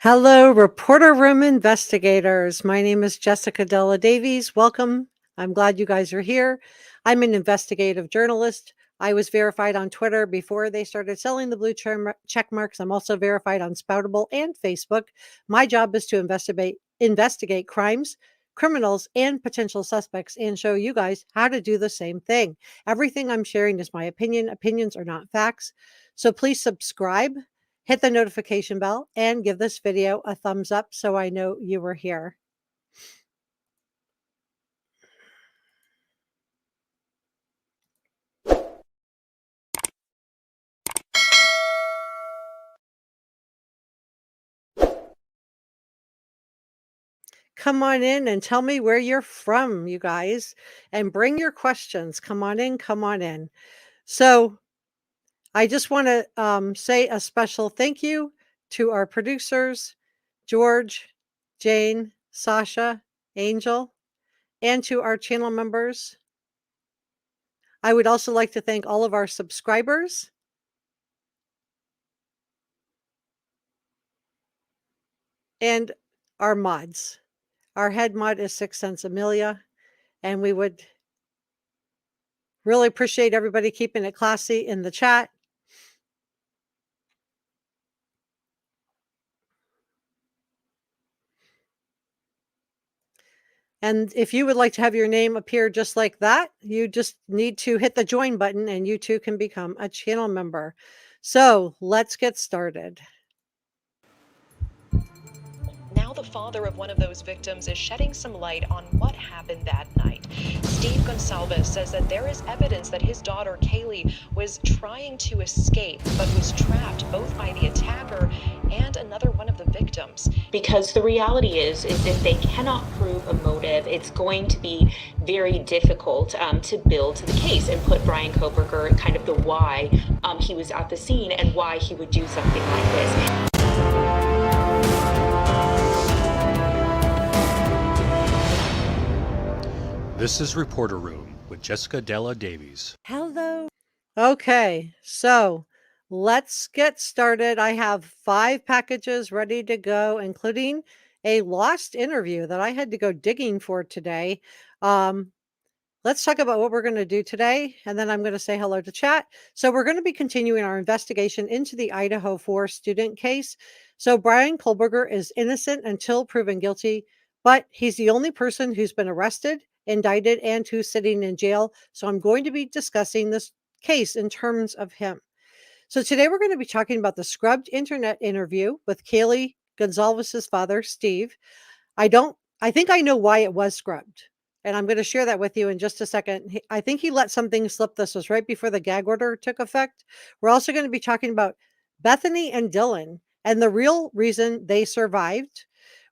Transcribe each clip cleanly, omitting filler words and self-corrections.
Hello, Reporter Room investigators. My name is Jessica Davies. Welcome. I'm glad you guys are here. I'm an investigative journalist. I was verified on Twitter before they started selling the blue check marks. I'm also verified on Spoutable and Facebook. My job is to investigate crimes, criminals, and potential suspects and show you guys how to do the same thing. Everything I'm sharing is my opinion. Opinions are not facts. So please subscribe, hit the notification bell, and give this video a thumbs up so I know you were here. Come on in and tell me where you're from, you guys, and bring your questions. Come on in, come on in. So I just want to say a special thank you to our producers, George, Jane, Sasha, Angel, and to our channel members. I would also like to thank all of our subscribers and our mods. Our head mod is 6 Cents Amelia, and we would really appreciate everybody keeping it classy in the chat. And if you would like to have your name appear just like that, you just need to hit the join button and you too can become a channel member. So let's get started. Now the father of one of those victims is shedding some light on what happened that night. Steve Goncalves says that there is evidence that his daughter Kaylee was trying to escape, but was trapped both by the attacker and another one of the victims. Because the reality is if they cannot prove a motive, it's going to be very difficult to build the case and put Bryan Kohberger kind of the why he was at the scene and why he would do something like this. This is Reporter Room with Jessica Davies. Hello. Okay, so let's get started. I have 5 packages ready to go, including a lost interview that I had to go digging for today. Let's talk about what we're going to do today, and then I'm going to say hello to chat. So we're going to be continuing our investigation into the Idaho 4 student case. So Bryan Kohberger is innocent until proven guilty, but he's the only person who's been arrested, indicted, and who's sitting in jail. So I'm going to be discussing this case in terms of him. So today we're going to be talking about the scrubbed internet interview with Kaylee Goncalves' father, Steve. I think I know why it was scrubbed. And I'm going to share that with you in just a second. I think he let something slip. This was right before the gag order took effect. We're also going to be talking about Bethany and Dylan and the real reason they survived.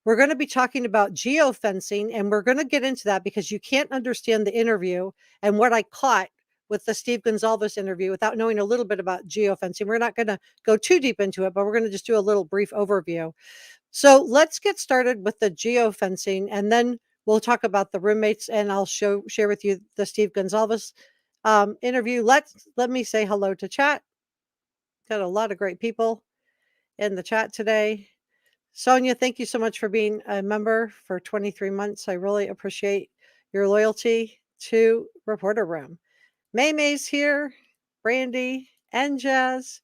We're going to be talking about geofencing, and we're going to get into that because you can't understand the interview and what I caught with the Steve Goncalves interview without knowing a little bit about geofencing. We're not going to go too deep into it, but we're going to just do a little brief overview. So let's get started with the geofencing, and then we'll talk about the roommates, and I'll share with you the Steve Goncalves interview. Let me say hello to chat. Got a lot of great people in the chat today. Sonia, thank you so much for being a member for 23 months. I really appreciate your loyalty to Reporter Room. May's here, Brandy, and Jazz.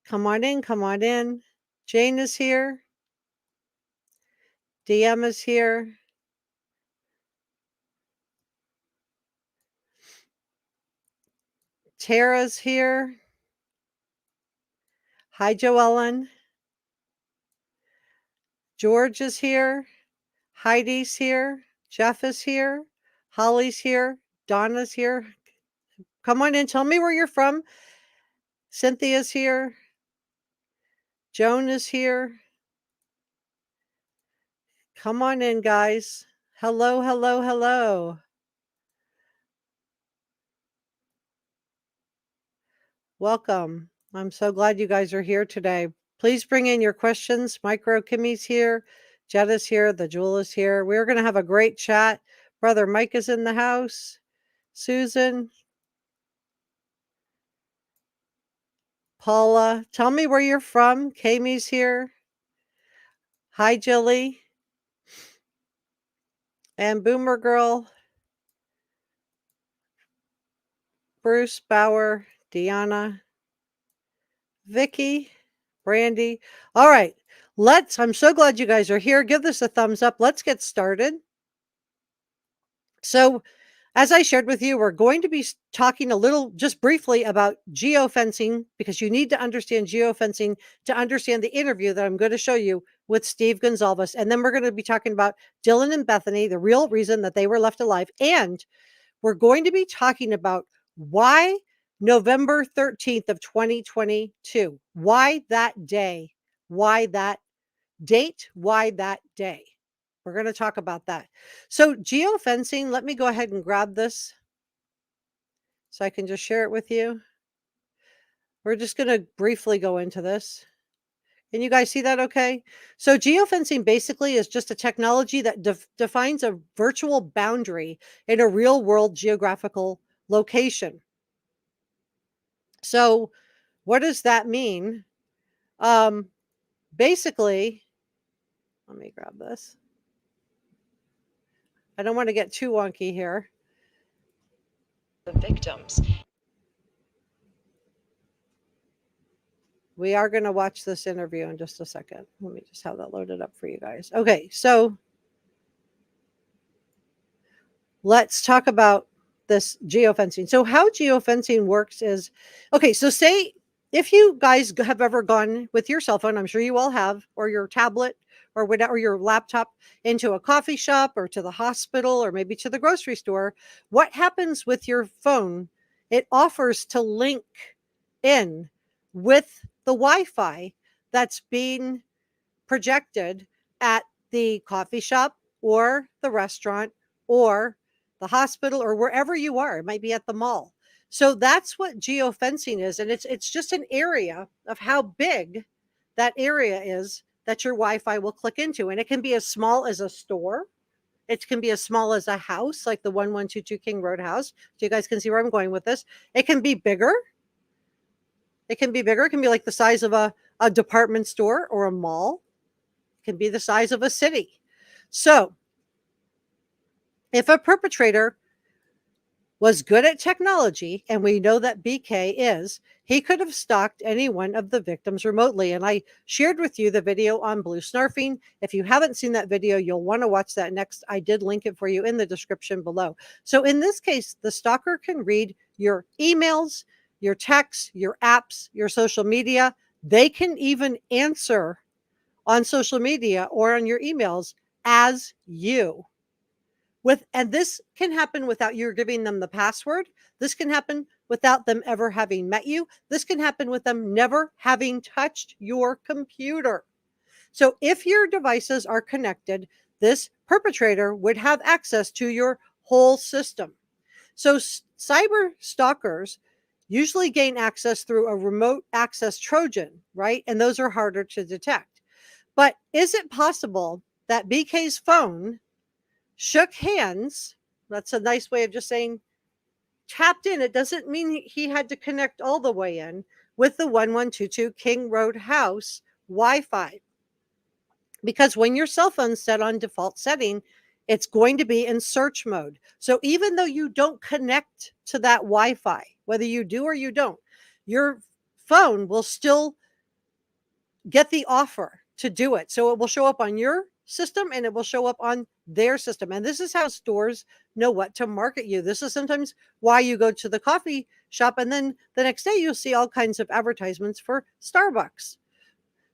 Come on in, come on in. Jane is here. DM is here. Tara's here. Hi, Joellen. George is here. Heidi's here. Jeff is here. Holly's here. Donna's here. Come on in. Tell me where you're from. Cynthia's here. Joan is here. Come on in, guys. Hello, hello, hello. Welcome. I'm so glad you guys are here today. Please bring in your questions. Micro Kimmy's here. Jetta's here. The Jewel is here. We're going to have a great chat. Brother Mike is in the house. Susan. Paula. Tell me where you're from. Kamie's here. Hi, Jilly. And Boomer Girl. Bruce, Bauer, Deanna, Vicky, Brandy. All right. I'm so glad you guys are here. Give this a thumbs up. Let's get started. So, as I shared with you, we're going to be talking a little, just briefly, about geofencing, because you need to understand geofencing to understand the interview that I'm going to show you with Steve Goncalves. And then we're going to be talking about Dylan and Bethany, the real reason that they were left alive. And we're going to be talking about why November 13th of 2022. Why that day? Why that date? Why that day? We're going to talk about that. So geofencing, let me go ahead and grab this so I can just share it with you. We're just going to briefly go into this. Can you guys see that okay? So geofencing basically is just a technology that defines a virtual boundary in a real world geographical location. So what does that mean? Basically, let me grab this. I don't want to get too wonky here. The victims. We are going to watch this interview in just a second. Let me just have that loaded up for you guys. Okay, so let's talk about this geofencing. So how geofencing works is, okay, so say if you guys have ever gone with your cell phone, I'm sure you all have, or your tablet or whatever, your laptop, into a coffee shop or to the hospital or maybe to the grocery store, what happens with your phone? It offers to link in with the Wi-Fi that's being projected at the coffee shop or the restaurant or the hospital or wherever you are. It might be at the mall. So that's what geofencing is. And it's just an area of how big that area is that your Wi-Fi will click into. And it can be as small as a store. It can be as small as a house, like the 1122 King Road house. So you guys can see where I'm going with this. It can be bigger. It can be bigger. It can be like the size of a department store or a mall. It can be the size of a city. So if a perpetrator was good at technology, and we know that BK is, he could have stalked any one of the victims remotely. And I shared with you the video on blue snarfing. If you haven't seen that video, you'll want to watch that next. I did link it for you in the description below. So in this case, the stalker can read your emails, your texts, your apps, your social media. They can even answer on social media or on your emails as you. And this can happen without you giving them the password. This can happen without them ever having met you. This can happen with them never having touched your computer. So if your devices are connected, this perpetrator would have access to your whole system. So cyber stalkers usually gain access through a remote access Trojan, right? And those are harder to detect. But is it possible that BK's phone shook hands? That's a nice way of just saying tapped in. It doesn't mean he had to connect all the way in with the 1122 King Road house Wi-Fi. Because when your cell phone's set on default setting, it's going to be in search mode. So even though you don't connect to that Wi-Fi, whether you do or you don't, your phone will still get the offer to do it. So it will show up on your system and it will show up on their system. And this is how stores know what to market you. This is sometimes why you go to the coffee shop and then the next day you'll see all kinds of advertisements for Starbucks.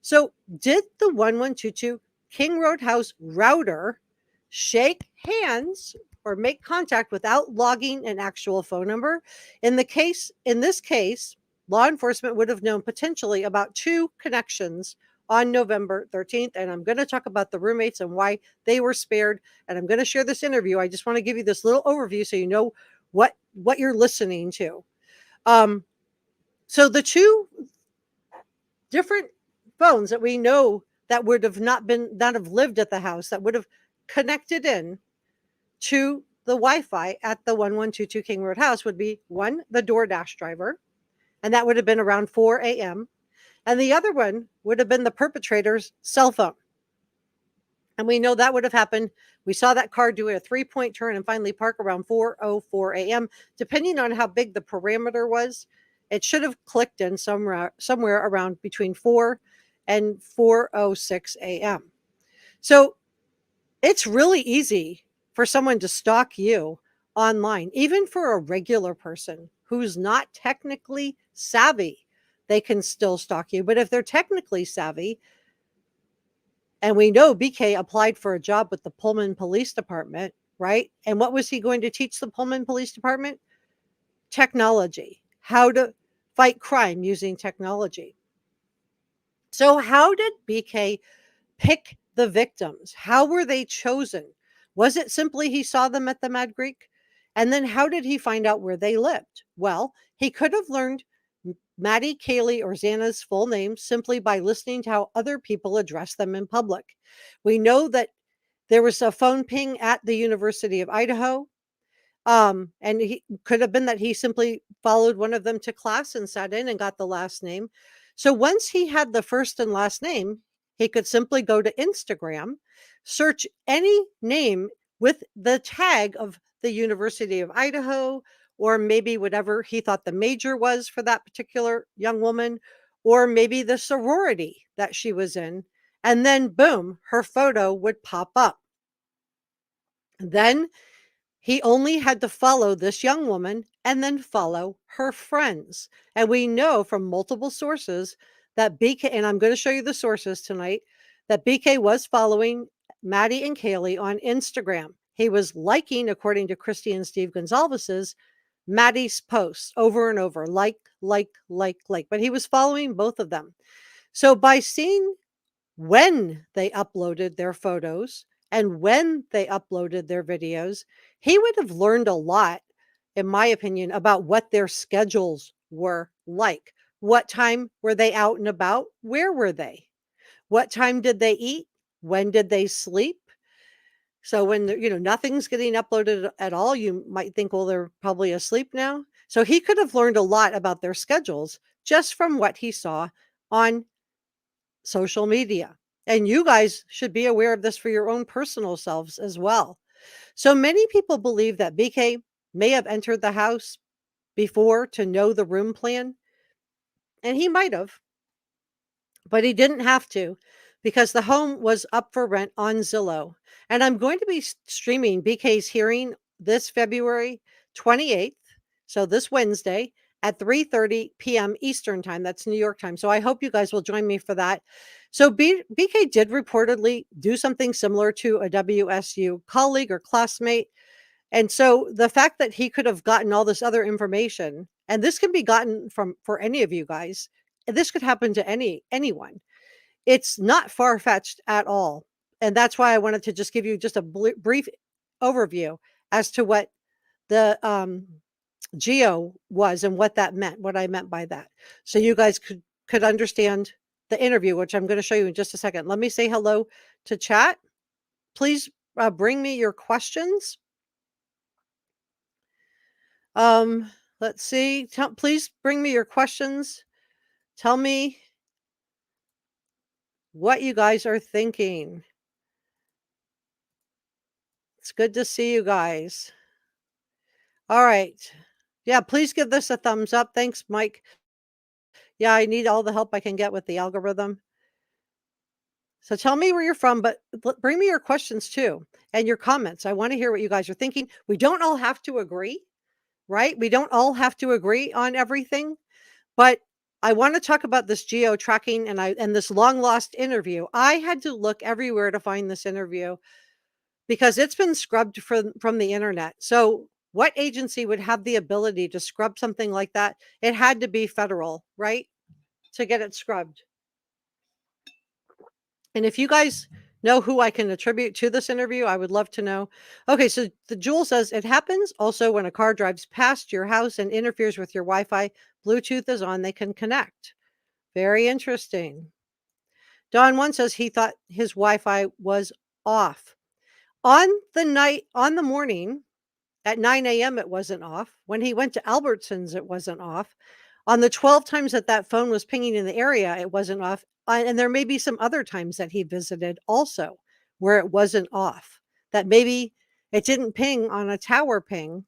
So did the 1122 King Road house router shake hands or make contact without logging an actual phone number? In this case, law enforcement would have known potentially about 2 connections on November 13th. And I'm going to talk about the roommates and why they were spared. And I'm going to share this interview. I just want to give you this little overview so you know what you're listening to. So the 2 different phones that we know that would have not have lived at the house, that would have connected in to the Wi-Fi at the 1122 King Road house would be one, the DoorDash driver, and that would have been around 4 a.m. And the other one would have been the perpetrator's cell phone. And we know that would have happened. We saw that car do a 3-point turn and finally park around 4:04 a.m. Depending on how big the parameter was, it should have clicked in somewhere around between 4 and 4:06 a.m. So it's really easy for someone to stalk you online, even for a regular person who's not technically savvy. They can still stalk you. But if they're technically savvy, and we know BK applied for a job with the Pullman Police Department, right? And what was he going to teach the Pullman Police Department? Technology, how to fight crime using technology. So, how did BK pick the victims? How were they chosen? Was it simply he saw them at the Mad Greek? And then how did he find out where they lived? Well, he could have learned Maddie, Kaylee, or Xana's full names simply by listening to how other people address them in public. We know that there was a phone ping at the University of Idaho. And he could have been that he simply followed one of them to class and sat in and got the last name. So once he had the first and last name, he could simply go to Instagram, search any name with the tag of the University of Idaho, or maybe whatever he thought the major was for that particular young woman, or maybe the sorority that she was in. And then, boom, her photo would pop up. Then he only had to follow this young woman and then follow her friends. And we know from multiple sources that BK, and I'm going to show you the sources tonight, that BK was following Maddie and Kaylee on Instagram. He was liking, according to Christy and Steve Gonzalez's, Maddie's posts over and over, like. But he was following both of them. So by seeing when they uploaded their photos and when they uploaded their videos, he would have learned a lot, in my opinion, about what their schedules were like. What time were they out and about? Where were they? What time did they eat? When did they sleep? So when nothing's getting uploaded at all, you might think, well, they're probably asleep now. So he could have learned a lot about their schedules just from what he saw on social media. And you guys should be aware of this for your own personal selves as well. So many people believe that BK may have entered the house before to know the room plan, and he might have, but he didn't have to because the home was up for rent on Zillow. And I'm going to be streaming BK's hearing this February 28th, so this Wednesday at 3:30 p.m. Eastern time. That's New York time. So I hope you guys will join me for that. So BK did reportedly do something similar to a WSU colleague or classmate. And so the fact that he could have gotten all this other information, and this can be gotten from for any of you guys, this could happen to anyone. It's not far-fetched at all. And that's why I wanted to just give you just a brief overview as to what the geo was and what that meant, what I meant by that. So you guys could understand the interview, which I'm going to show you in just a second. Let me say hello to chat. Please bring me your questions. Let's see. Please bring me your questions. Tell me what you guys are thinking. It's good to see you guys. All right. Yeah, please give this a thumbs up. Thanks, Mike. Yeah, I need all the help I can get with the algorithm. So tell me where you're from, but bring me your questions too and your comments. I want to hear what you guys are thinking. We don't all have to agree, right? We don't all have to agree on everything, but I want to talk about this geo tracking and this long lost interview. I had to look everywhere to find this interview because it's been scrubbed from the internet. So what agency would have the ability to scrub something like that? It had to be federal, right? To get it scrubbed. And if you guys know who I can attribute to this interview, I would love to know. Okay, so the Jewel says it happens also when a car drives past your house and interferes with your Wi-Fi. Bluetooth is on, they can connect. Very interesting. Don One says he thought his Wi-Fi was off. On the morning at 9 a.m. it wasn't off. When he went to Albertsons, it wasn't off. On the 12 times that phone was pinging in the area, it wasn't off. And there may be some other times that he visited also where it wasn't off, that maybe it didn't ping on a tower ping,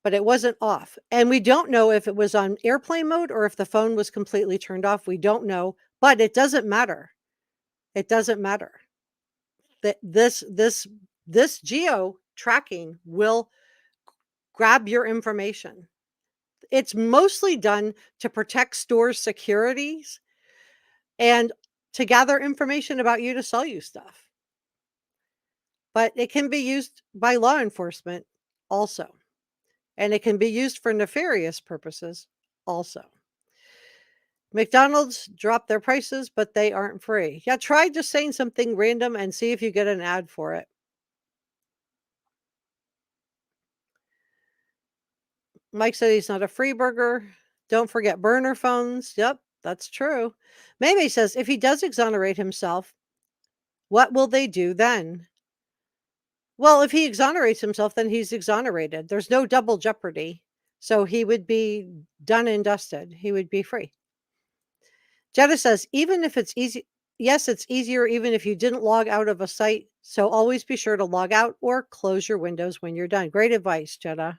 but it wasn't off. And we don't know if it was on airplane mode or if the phone was completely turned off. We don't know, but it doesn't matter. It doesn't matter. That this geo tracking will grab your information. It's mostly done to protect stores' securities and to gather information about you to sell you stuff. But it can be used by law enforcement also. And it can be used for nefarious purposes also. McDonald's dropped their prices, but they aren't free. Yeah, try just saying something random and see if you get an ad for it. Mike said he's not a free burger. Don't forget burner phones. Yep, that's true. Maybe says if he does exonerate himself, what will they do then? Well, if he exonerates himself, then he's exonerated. There's no double jeopardy. So he would be done and dusted. He would be free. Jetta says, even if it's easy, yes, it's easier even if you didn't log out of a site. So always be sure to log out or close your windows when you're done. Great advice, Jetta.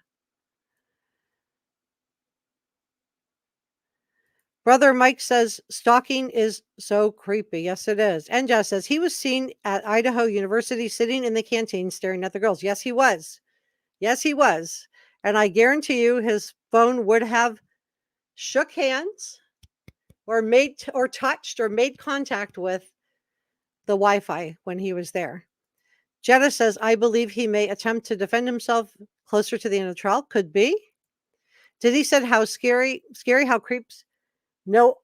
Brother Mike says stalking is so creepy. Yes, it is. And Jess says he was seen at Idaho University sitting in the canteen staring at the girls. Yes, he was. Yes, he was. And I guarantee you his phone would have shook hands or touched or made contact with the Wi-Fi when he was there. Jetta says, I believe he may attempt to defend himself closer to the end of the trial. Could be. Did he said how scary how creeps know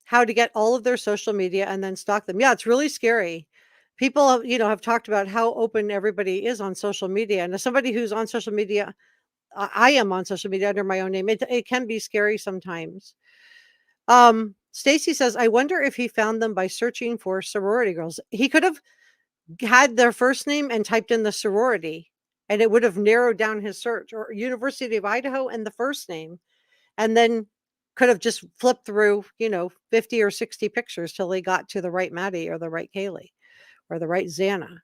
how to get all of their social media and then stalk them. Yeah, it's really scary. People, have talked about how open everybody is on social media. And as somebody who's on social media, I am on social media under my own name. It can be scary sometimes. Stacy says, I wonder if he found them by searching for sorority girls. He could have had their first name and typed in the sorority, and it would have narrowed down his search, or University of Idaho and the first name, and then could have just flipped through, 50 or 60 pictures till he got to the right Maddie or the right Kaylee or the right Xana.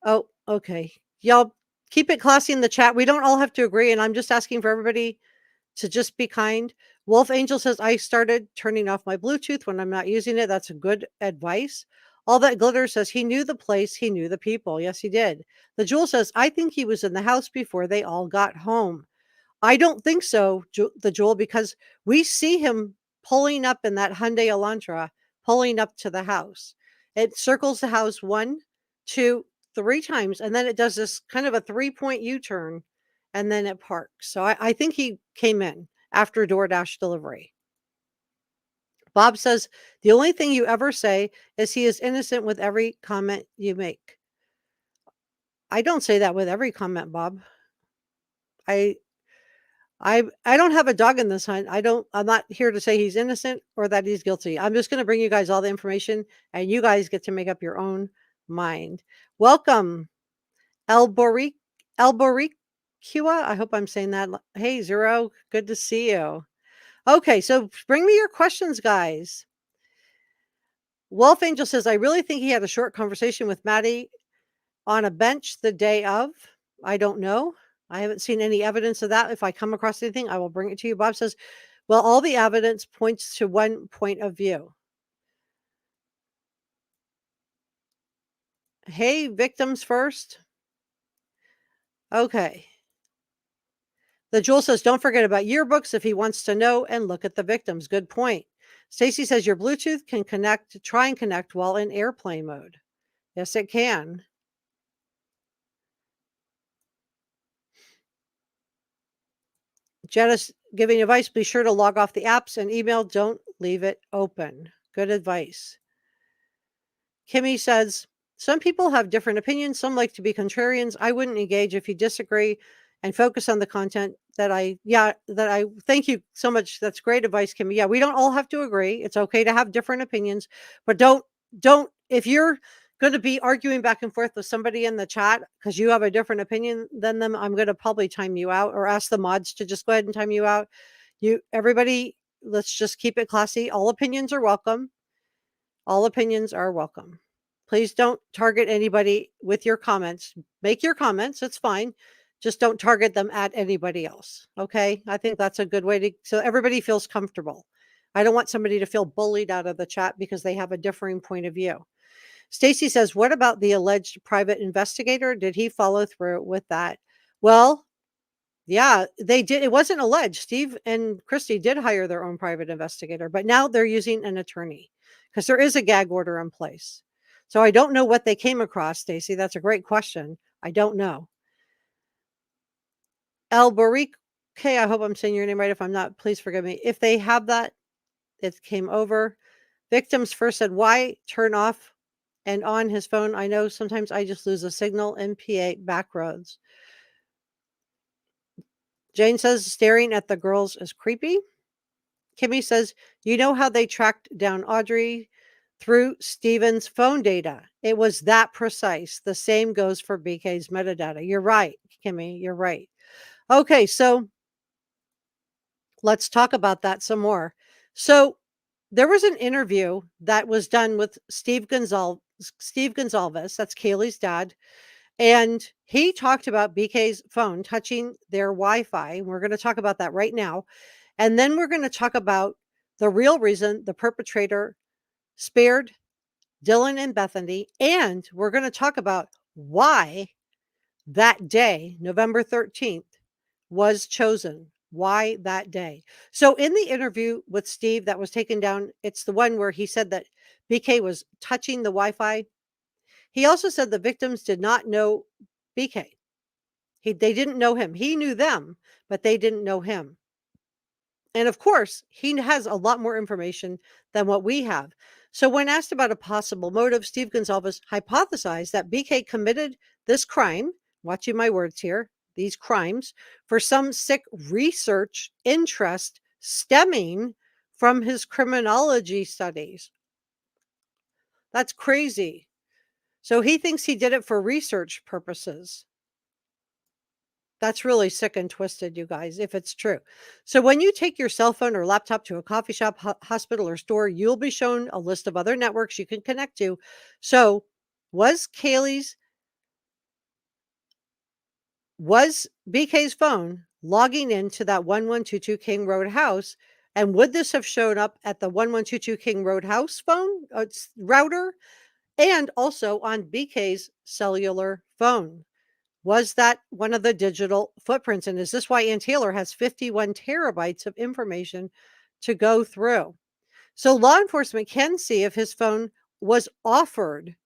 Oh, okay. Y'all keep it classy in the chat. We don't all have to agree, and I'm just asking for everybody to just be kind. Wolf Angel says, I started turning off my Bluetooth when I'm not using it. That's a good advice. All that glitter says he knew the place, he knew the people. Yes, he did. The Jewel says, I think he was in the house before they all got home. I don't think so, the Jewel, because we see him pulling up in that Hyundai Elantra, pulling up to the house. It circles the house 1, 2, 3 times, and then it does this kind of a 3-point U-turn, and then it parks. So I think he came in after DoorDash delivery. Bob says, the only thing you ever say is he is innocent with every comment you make. I don't say that with every comment, Bob. I don't have a dog in this hunt. I'm not here to say he's innocent or that he's guilty. I'm just going to bring you guys all the information and you guys get to make up your own mind. Welcome, Elboricua. I hope I'm saying that. Hey, Zero, good to see you. Okay, so bring me your questions, guys. Wolf Angel says, I really think he had a short conversation with Maddie on a bench the day of. I don't know. I haven't seen any evidence of that. If I come across anything, I will bring it to you. Bob says, well, all the evidence points to one point of view. Hey, victims first. Okay. The Jewel says, don't forget about yearbooks if he wants to know, and look at the victims. Good point. Stacy says your Bluetooth can try and connect while in airplane mode. Yes, it can. Janice giving advice, be sure to log off the apps and email. Don't leave it open. Good advice. Kimmy says, some people have different opinions. Some like to be contrarians. I wouldn't engage if you disagree and focus on the content thank you so much. That's great advice, Kimmy. Yeah, we don't all have to agree. It's okay to have different opinions, but don't, if you're going to be arguing back and forth with somebody in the chat because you have a different opinion than them, I'm going to probably time you out or ask the mods to just go ahead and time you out. Everybody, let's just keep it classy. All opinions are welcome. All opinions are welcome. Please don't target anybody with your comments. Make your comments, it's fine. Just don't target them at anybody else. Okay? I think that's a good way to so everybody feels comfortable. I don't want somebody to feel bullied out of the chat because they have a differing point of view. Stacy says, "What about the alleged private investigator? Did he follow through with that?" Well, yeah, they did. It wasn't alleged. Steve and Christy did hire their own private investigator, but now they're using an attorney because there is a gag order in place. So I don't know what they came across, Stacy. That's a great question. I don't know. El Barique, I hope I'm saying your name right. If I'm not, please forgive me. If they have that, it came over. Victims first said, "Why turn off and on his phone? I know sometimes I just lose a signal. MPA back roads." Jane says, "Staring at the girls is creepy." Kimmy says, "You know how they tracked down Audrey through Steven's phone data? It was that precise. The same goes for BK's metadata." You're right, Kimmy. You're right. Okay, so let's talk about that some more. So there was an interview that was done with Steve Gonzalez, that's Kaylee's dad, and he talked about BK's phone touching their Wi-Fi. We're going to talk about that right now. And then we're going to talk about the real reason the perpetrator spared Dylan and Bethany. And we're going to talk about why that day, November 13th, was chosen. Why that day. So in the interview with Steve that was taken down, it's the one where he said that BK was touching the Wi-Fi. He also said the victims did not know BK. They didn't know him. He knew them, but they didn't know him. And of course, he has a lot more information than what we have. So when asked about a possible motive, Steve Gonzalez hypothesized that BK committed this crime, watching my words here, these crimes, for some sick research interest stemming from his criminology studies. That's crazy. So he thinks he did it for research purposes. That's really sick and twisted, you guys, if it's true. So when you take your cell phone or laptop to a coffee shop, hospital, or store, you'll be shown a list of other networks you can connect to. So was BK's phone logging into that 1122 King Road house? And would this have shown up at the 1122 King Road house phone router and also on BK's cellular phone? Was that one of the digital footprints? And is this why Ann Taylor has 51 terabytes of information to go through? So law enforcement can see if his phone was offered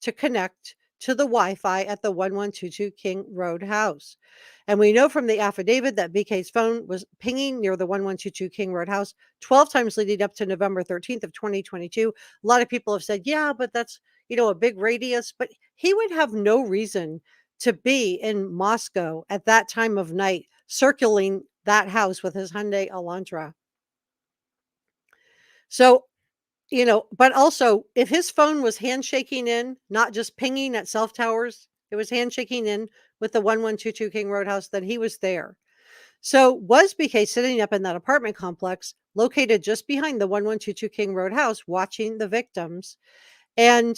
to connect to the Wi-Fi at the 1122 King Road house. And we know from the affidavit that BK's phone was pinging near the 1122 King Road house 12 times leading up to November 13th of 2022. A lot of people have said, yeah, but that's, a big radius. But he would have no reason to be in Moscow at that time of night, circling that house with his Hyundai Elantra. So, but also if his phone was handshaking in, not just pinging at self towers, it was handshaking in with the 1122 King Road house, then he was there. So was BK sitting up in that apartment complex located just behind the 1122 King Road house watching the victims? And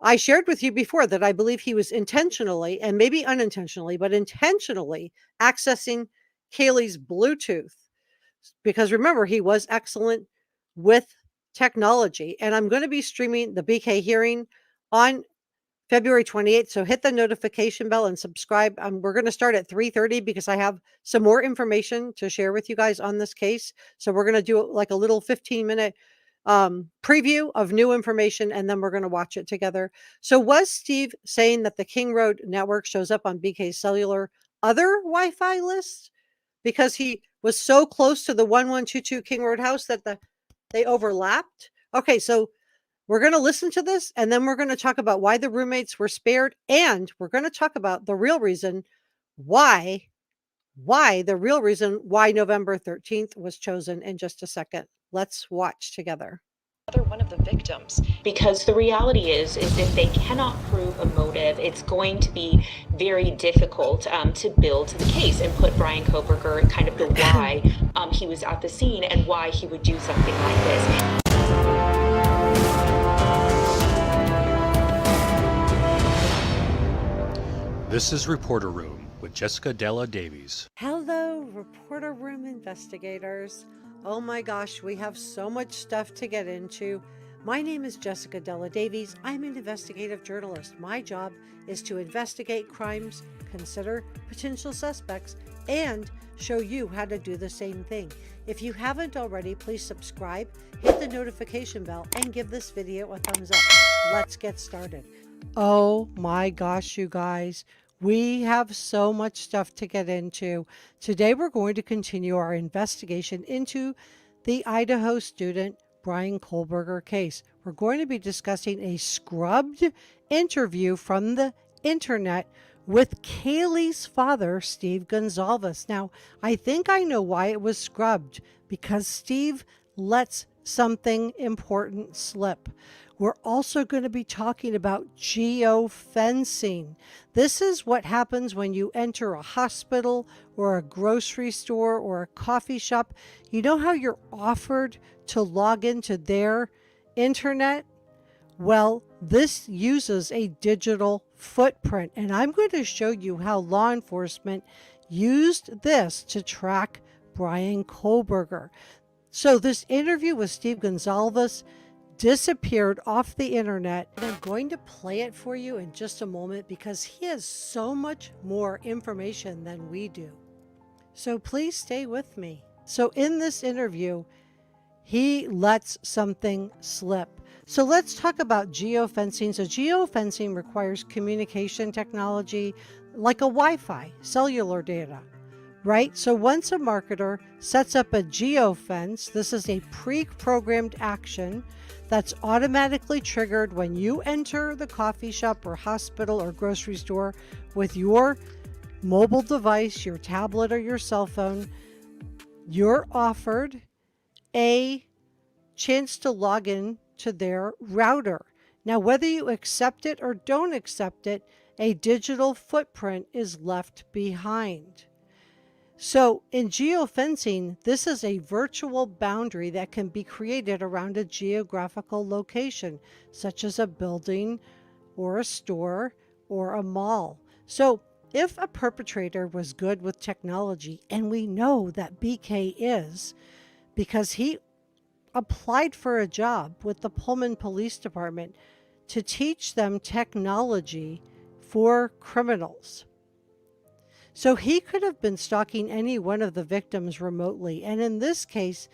I shared with you before that I believe he was intentionally, and maybe unintentionally, but intentionally accessing Kaylee's Bluetooth. Because remember, he was excellent with technology. And I'm going to be streaming the BK hearing on February 28th. So hit the notification bell and subscribe. We're going to start at 3:30 because I have some more information to share with you guys on this case. So we're going to do like a little 15-minute preview of new information, and then we're going to watch it together. So was Steve saying that the King Road network shows up on BK's cellular other Wi-Fi list because he was so close to the 1122 King Road house that they overlapped? Okay, so we're going to listen to this, and then we're going to talk about why the roommates were spared, and we're going to talk about the real reason why November 13th was chosen in just a second. Let's watch together. Another one of the victims. Because the reality is if they cannot prove a motive, it's going to be very difficult to build the case and put Bryan Kohberger kind of the why he was at the scene and why he would do something like this. This is Reporter Room with Jessica Davies. Hello, Reporter Room investigators. Oh my gosh, we have so much stuff to get into. My name is Jessica Davies. I'm an investigative journalist. My job is to investigate crimes, consider potential suspects, and show you how to do the same thing. If you haven't already, please subscribe, hit the notification bell, and give this video a thumbs up. Let's get started. Oh my gosh, you guys. We have so much stuff to get into. Today, we're going to continue our investigation into the Idaho student Bryan Kohberger case. We're going to be discussing a scrubbed interview from the internet with Kaylee's father, Steve Goncalves. Now, I think I know why it was scrubbed, because Steve lets something important slip. We're also going to be talking about geofencing. This is what happens when you enter a hospital or a grocery store or a coffee shop. You know how you're offered to log into their internet? Well, this uses a digital footprint, and I'm going to show you how law enforcement used this to track Bryan Kohberger. So this interview with Steve Goncalves disappeared off the internet, and I'm going to play it for you in just a moment because he has so much more information than we do. So please stay with me. So in this interview, he lets something slip. So let's talk about geofencing. So geofencing requires communication technology like a Wi-Fi, cellular data, right? So once a marketer sets up a geofence, this is a pre-programmed action that's automatically triggered when you enter the coffee shop or hospital or grocery store with your mobile device, your tablet or your cell phone. You're offered a chance to log in to their router. Now, whether you accept it or don't accept it, a digital footprint is left behind. So in geofencing, this is a virtual boundary that can be created around a geographical location, such as a building or a store or a mall. So if a perpetrator was good with technology, and we know that BK is, because he applied for a job with the Pullman Police Department to teach them technology for criminals. So he could have been stalking any one of the victims remotely. And in this case,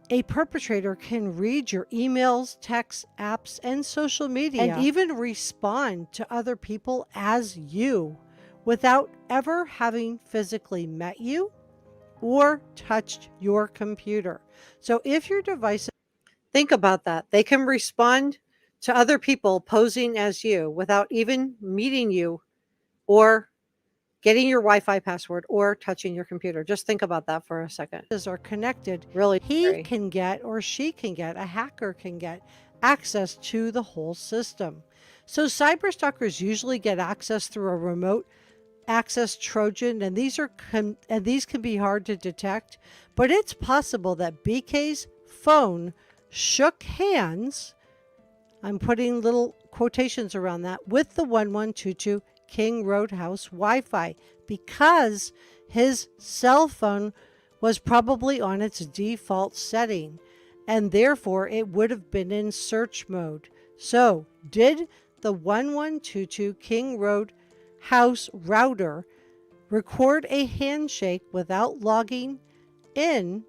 a perpetrator can read your emails, texts, apps, and social media, and even respond to other people as you without ever having physically met you or touched your computer. So if your device, think about that. They can respond to other people posing as you without even meeting you or getting your Wi-Fi password or touching your computer. Just think about that for a second. These are connected. Really, he can get, or she can get, a hacker can get access to the whole system. So cyberstalkers usually get access through a remote access Trojan, and these can be hard to detect, but it's possible that BK's phone shook hands, I'm putting little quotations around that, with the 1122 King Roadhouse Wi-Fi, because his cell phone was probably on its default setting, and therefore it would have been in search mode. So did the 1122 King Roadhouse router record a handshake without logging in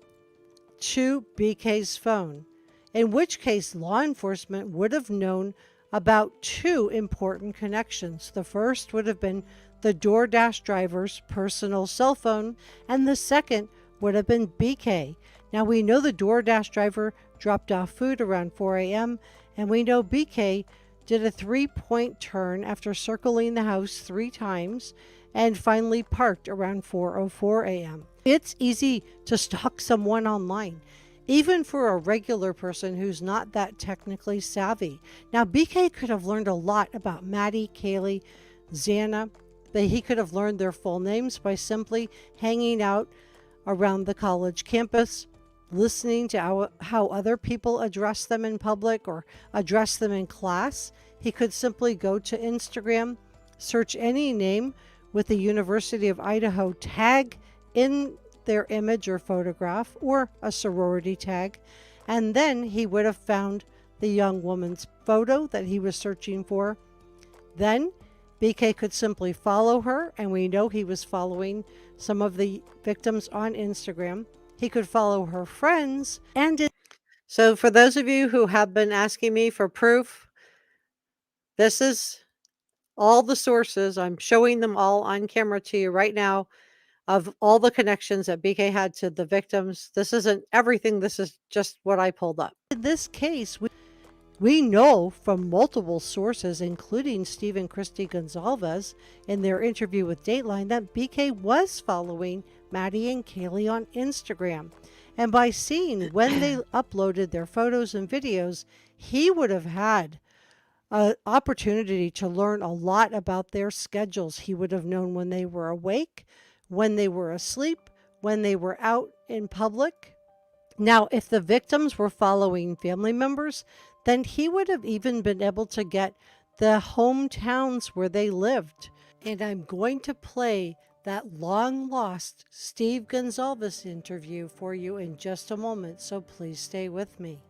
to BK's phone? In which case, law enforcement would have known about two important connections. The first would have been the DoorDash driver's personal cell phone, and the second would have been BK. Now, we know the DoorDash driver dropped off food around 4 a.m., and we know BK did a 3-point turn after circling the house 3 times and finally parked around 4:04 a.m. It's easy to stalk someone online, even for a regular person who's not that technically savvy. Now, BK could have learned a lot about Maddie, Kaylee, Xana, but he could have learned their full names by simply hanging out around the college campus, listening to how other people address them in public or address them in class. He could simply go to Instagram, search any name with the University of Idaho tag in their image or photograph, or a sorority tag, and then he would have found the young woman's photo that he was searching for. Then BK could simply follow her, and we know he was following some of the victims on Instagram. He could follow her friends, and so for those of you who have been asking me for proof, this is all the sources. I'm showing them all on camera to you right now of all the connections that BK had to the victims. This isn't everything. This is just what I pulled up. In this case, we know from multiple sources, including Steve and Christy Goncalves in their interview with Dateline, that BK was following Maddie and Kaylee on Instagram. And by seeing when they uploaded their photos and videos, he would have had an opportunity to learn a lot about their schedules. He would have known when they were awake, when they were asleep, when they were out in public. Now, if the victims were following family members, then he would have even been able to get the hometowns where they lived. And I'm going to play that long lost Steve Goncalves interview for you in just a moment, so please stay with me.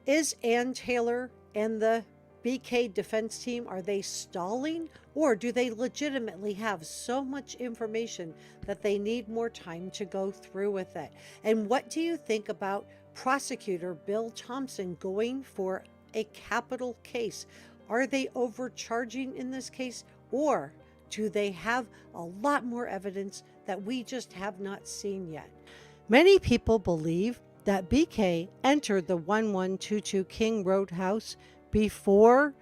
Is Ann Taylor and the BK defense team, are they stalling, or do they legitimately have so much information that they need more time to go through with it? And what do you think about prosecutor Bill Thompson going for a capital case? Are they overcharging in this case, or do they have a lot more evidence that we just have not seen yet? Many people believe that BK entered the 1122 King Road house before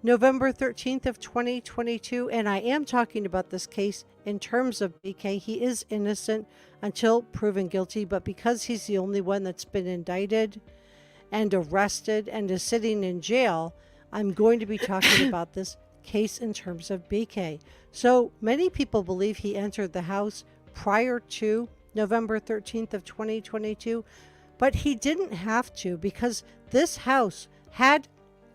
November 13th of 2022, and I am talking about this case in terms of BK. He is innocent until proven guilty, but because he's the only one that's been indicted and arrested and is sitting in jail, I'm going to be talking about this case in terms of BK. So many people believe he entered the house prior to November 13th of 2022, but he didn't have to, because this house had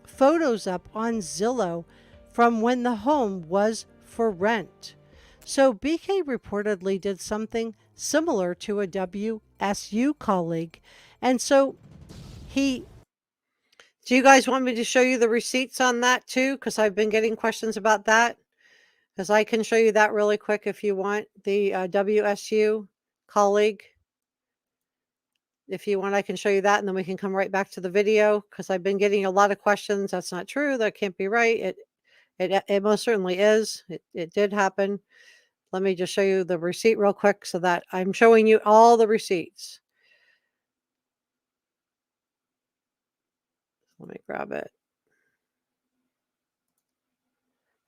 photos up on Zillow from when the home was for rent. So BK reportedly did something similar to a WSU colleague. And so do you guys want me to show you the receipts on that too? Because I've been getting questions about that. Because I can show you that really quick if you want. The WSU colleague. If you want, I can show you that, and then we can come right back to the video, because I've been getting a lot of questions. That's not true. That can't be right. It most certainly is. It did happen. Let me just show you the receipt real quick so that I'm showing you all the receipts. Let me grab it.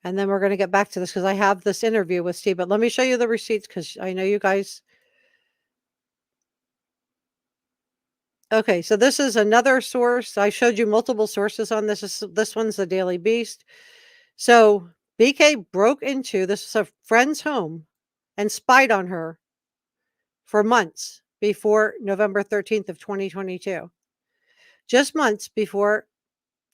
And then we're going to get back to this, because I have this interview with Steve. But let me show you the receipts, because I know you guys. Okay, so this is another source. I showed you multiple sources on this. This one's the Daily Beast. So BK broke into, this is a friend's home, and spied on her for months before November 13th of 2022. Just months before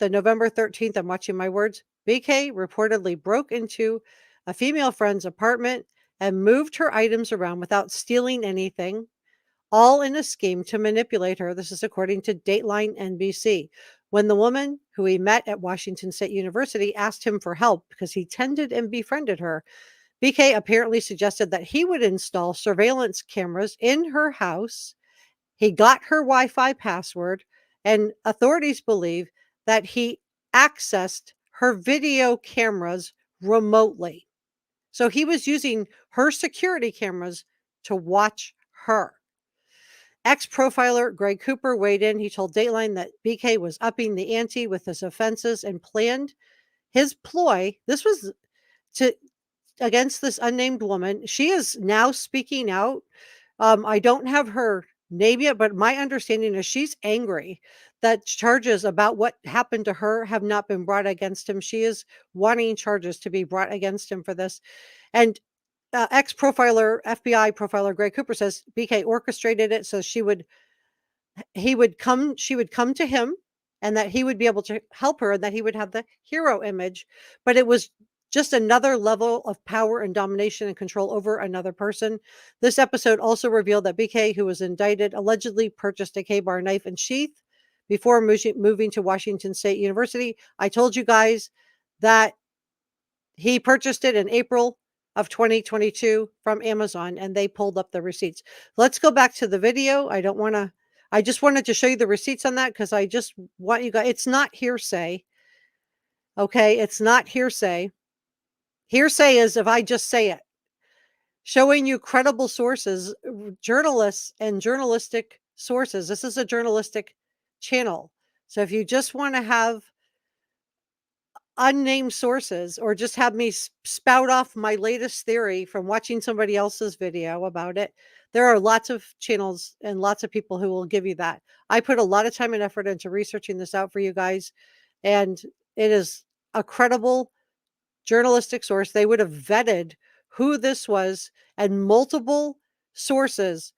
the November 13th, I'm watching my words, BK reportedly broke into a female friend's apartment and moved her items around without stealing anything, all in a scheme to manipulate her. This is according to Dateline NBC. When the woman who he met at Washington State University asked him for help because he tended and befriended her, BK apparently suggested that he would install surveillance cameras in her house. He got her Wi-Fi password, and authorities believe that he accessed her video cameras remotely. So he was using her security cameras to watch her. Ex-profiler Greg Cooper weighed in. He told Dateline that BK was upping the ante with his offenses and planned his ploy. This was against this unnamed woman. She is now speaking out. I don't have her name yet, but my understanding is she's angry that charges about what happened to her have not been brought against him. She is wanting charges to be brought against him for this. And FBI profiler Greg Cooper says BK orchestrated it so she would come to him, and that he would be able to help her, and that he would have the hero image. But it was just another level of power and domination and control over another person. This episode also revealed that BK, who was indicted, allegedly purchased a K-bar knife and sheath before moving to Washington State University. I told you guys that he purchased it in April of 2022 from Amazon, and they pulled up the receipts. Let's go back to the video. I just wanted to show you the receipts on that because I just want you guys, it's not hearsay. Okay, it's not hearsay. Hearsay is if I just say it. Showing you credible sources, journalists and journalistic sources. This is a journalistic channel. So if you just want to have unnamed sources or just have me spout off my latest theory from watching somebody else's video about it, there are lots of channels and lots of people who will give you that. I put a lot of time and effort into researching this out for you guys, and it is a credible journalistic source. They would have vetted who this was, and multiple sources,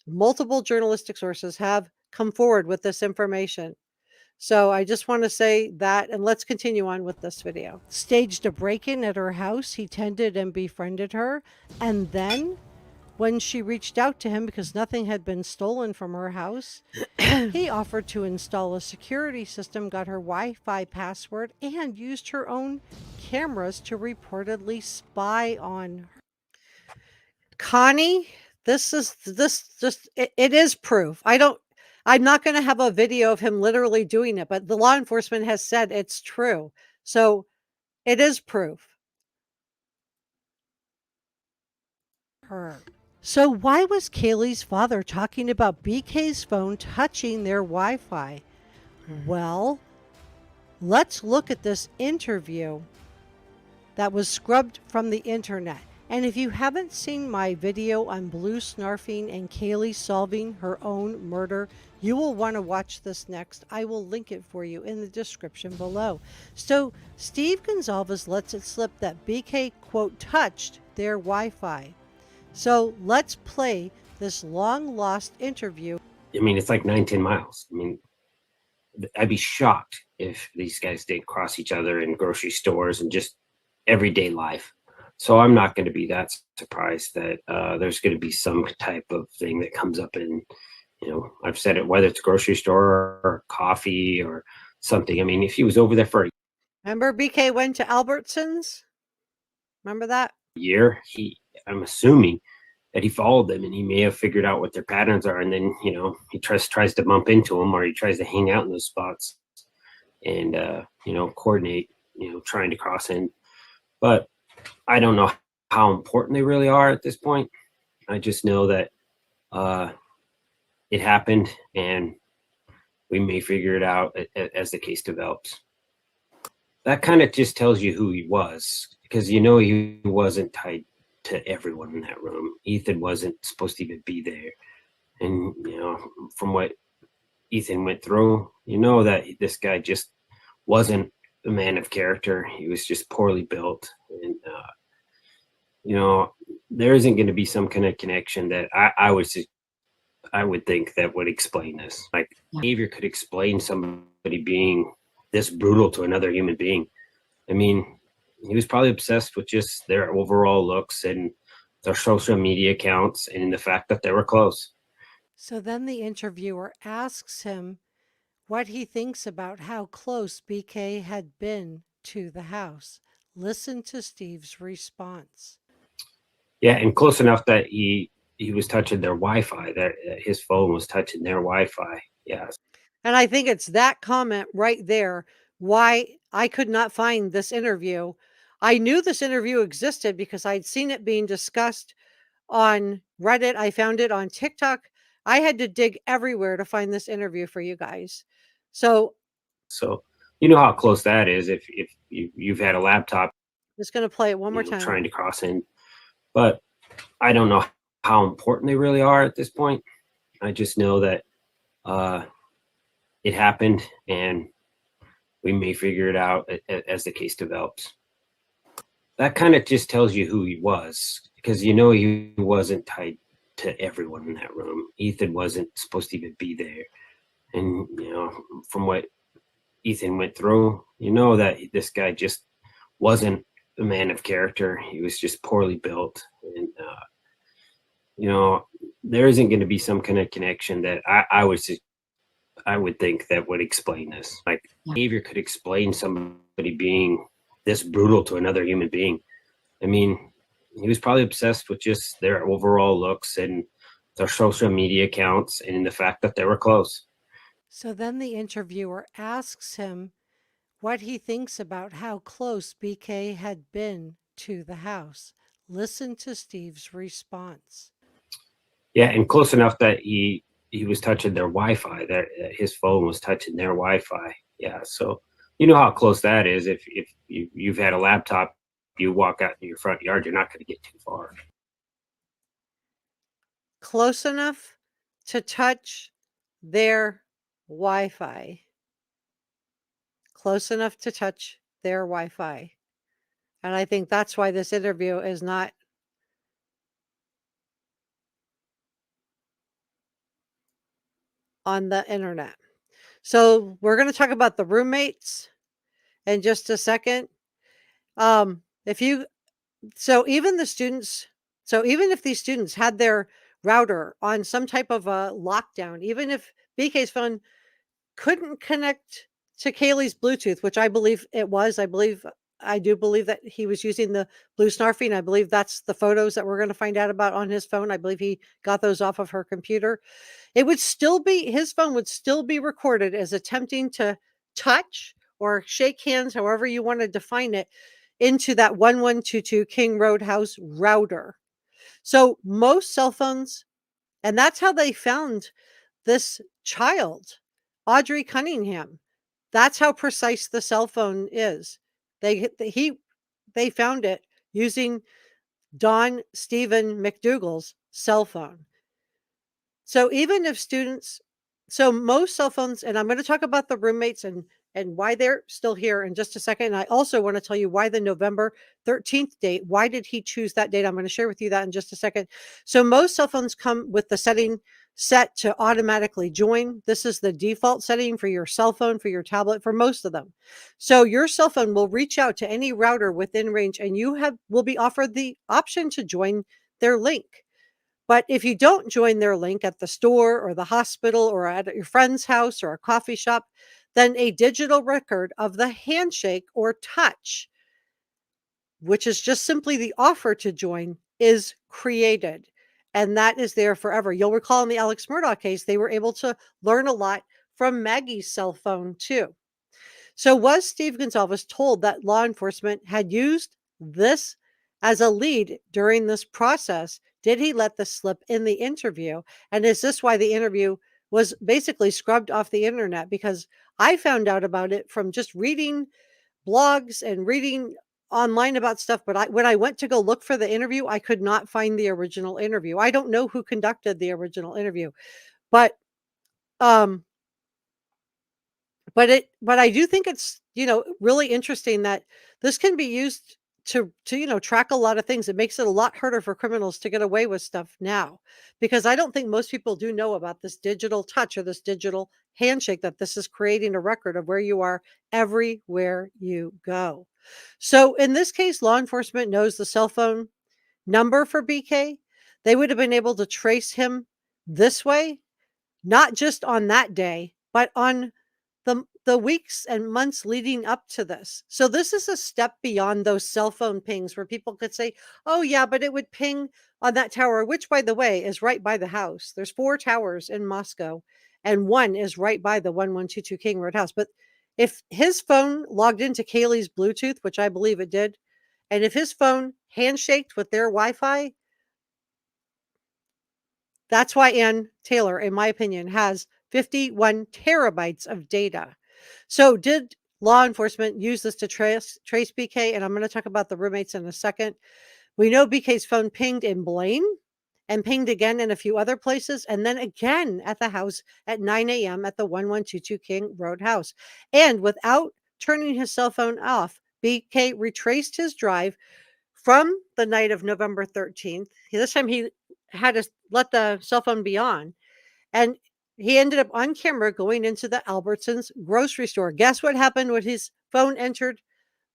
multiple journalistic sources have come forward with this information. So I just want to say that, and let's continue on with this video. Staged a break-in at her house. He tended and befriended her. And then when she reached out to him because nothing had been stolen from her house, he offered to install a security system, got her Wi-Fi password, and used her own cameras to reportedly spy on her. Connie, it is proof. I'm not going to have a video of him literally doing it, but the law enforcement has said it's true. So it is proof. So why was Kaylee's father talking about BK's phone touching their Wi-Fi? Well, let's look at this interview that was scrubbed from the internet. And if you haven't seen my video on Blue snarfing and Kaylee solving her own murder, you will want to watch this next. I will link it for you in the description below. So Steve Goncalves lets it slip that BK, quote, touched their Wi-Fi. So let's play this long lost interview. I mean, it's like 19 miles. I mean, I'd be shocked if these guys didn't cross each other in grocery stores and just everyday life. So I'm not going to be that surprised that there's going to be some type of thing that comes up in, I've said it, whether it's a grocery store or coffee or something. I mean, if he was over there for a Remember BK went to Albertsons? Remember that? year, I'm assuming that he followed them and he may have figured out what their patterns are. And then, he tries to bump into them, or he tries to hang out in those spots and, coordinate, trying to cross in. But I don't know how important they really are at this point. I just know that it happened, and we may figure it out as the case develops. That kind of just tells you who he was, because he wasn't tied to everyone in that room. Ethan wasn't supposed to even be there. And, from what Ethan went through, that this guy just wasn't a man of character. He was just poorly built. And, there isn't going to be some kind of connection that I would think that would explain this. Like, behavior could explain somebody being this brutal to another human being. I mean, he was probably obsessed with just their overall looks and their social media accounts and the fact that they were close. So then the interviewer asks him what he thinks about how close BK had been to the house. Listen to Steve's response. Yeah, and close enough that he was touching their Wi-Fi, that his phone was touching their Wi-Fi. Yeah. And I think it's that comment right there why I could not find this interview. I knew this interview existed because I'd seen it being discussed on Reddit. I found it on TikTok. I had to dig everywhere to find this interview for you guys. So you know how close that is if you've had a laptop. I'm just going to play it one more time. Trying to cross in. But I don't know how important they really are at this point. I just know that it happened, and we may figure it out as the case develops. That kind of just tells you who he was, because he wasn't tied to everyone in that room. Ethan wasn't supposed to even be there. And, from what Ethan went through, that this guy just wasn't a man of character. He was just poorly built. And, there isn't going to be some kind of connection that I would think that would explain this. Like, behavior could explain somebody being this brutal to another human being. I mean, he was probably obsessed with just their overall looks and their social media accounts and the fact that they were close. So then the interviewer asks him what he thinks about how close BK had been to the house. Listen to Steve's response. Yeah, and close enough that he was touching their Wi-Fi. That his phone was touching their Wi-Fi. Yeah, so you know how close that is. If you've had a laptop, you walk out in your front yard, you're not going to get too far. Close enough to touch their Wi-Fi. Close enough to touch their Wi-Fi. And I think that's why this interview is not on the internet. So we're going to talk about the roommates in just a second. If you, so even the students, so even if these students had their router on some type of a lockdown, even if BK's phone couldn't connect to Kaylee's Bluetooth, which I believe it was, I do believe that he was using the blue snarfing. I believe that's the photos that we're going to find out about on his phone. I believe he got those off of her computer. It would still be, his phone would still be recorded as attempting to touch or shake hands, however you want to define it, into that 1122 King Road house router. So most cell phones, and that's how they found this child, Audrey Cunningham. That's how precise the cell phone is. They found it using Don Stephen McDougal's cell phone. So even if students, so most cell phones, and I'm going to talk about the roommates and why they're still here in just a second. And I also want to tell you why the November 13th date, why did he choose that date? I'm going to share with you that in just a second. So most cell phones come with the setting set to automatically join. This is the default setting for your cell phone, for your tablet, for most of them. So your cell phone will reach out to any router within range and will be offered the option to join their link. But if you don't join their link at the store or the hospital or at your friend's house or a coffee shop, then a digital record of the handshake or touch, which is just simply the offer to join, is created. And that is there forever. You'll recall in the Alex Murdaugh case, they were able to learn a lot from Maggie's cell phone too. So was Steve Goncalves told that law enforcement had used this as a lead during this process? Did he let this slip in the interview? And is this why the interview was basically scrubbed off the internet? Because I found out about it from just reading blogs and reading online about stuff. But when I went to go look for the interview, I could not find the original interview. I don't know who conducted the original interview, but um, but I do think it's, really interesting that this can be used to track a lot of things. It makes it a lot harder for criminals to get away with stuff now, because I don't think most people do know about this digital touch or this digital handshake, that this is creating a record of where you are everywhere you go. So in this case, law enforcement knows the cell phone number for BK. They would have been able to trace him this way, not just on that day, but on the weeks and months leading up to this. So this is a step beyond those cell phone pings where people could say, oh yeah, but it would ping on that tower, which by the way is right by the house. There's 4 towers in Moscow and one is right by the 1122 King Road house. But if his phone logged into Kaylee's Bluetooth, which I believe it did, and if his phone handshaked with their Wi-Fi, that's why Ann Taylor, in my opinion, has 51 terabytes of data. So did law enforcement use this to trace BK? And I'm going to talk about the roommates in a second. We know BK's phone pinged in Blaine and pinged again in a few other places, and then again at the house at 9 a.m. at the 1122 King Road house. And without turning his cell phone off, BK retraced his drive from the night of November 13th. This time he had to let the cell phone be on. And he ended up on camera going into the Albertsons grocery store. Guess what happened when his phone entered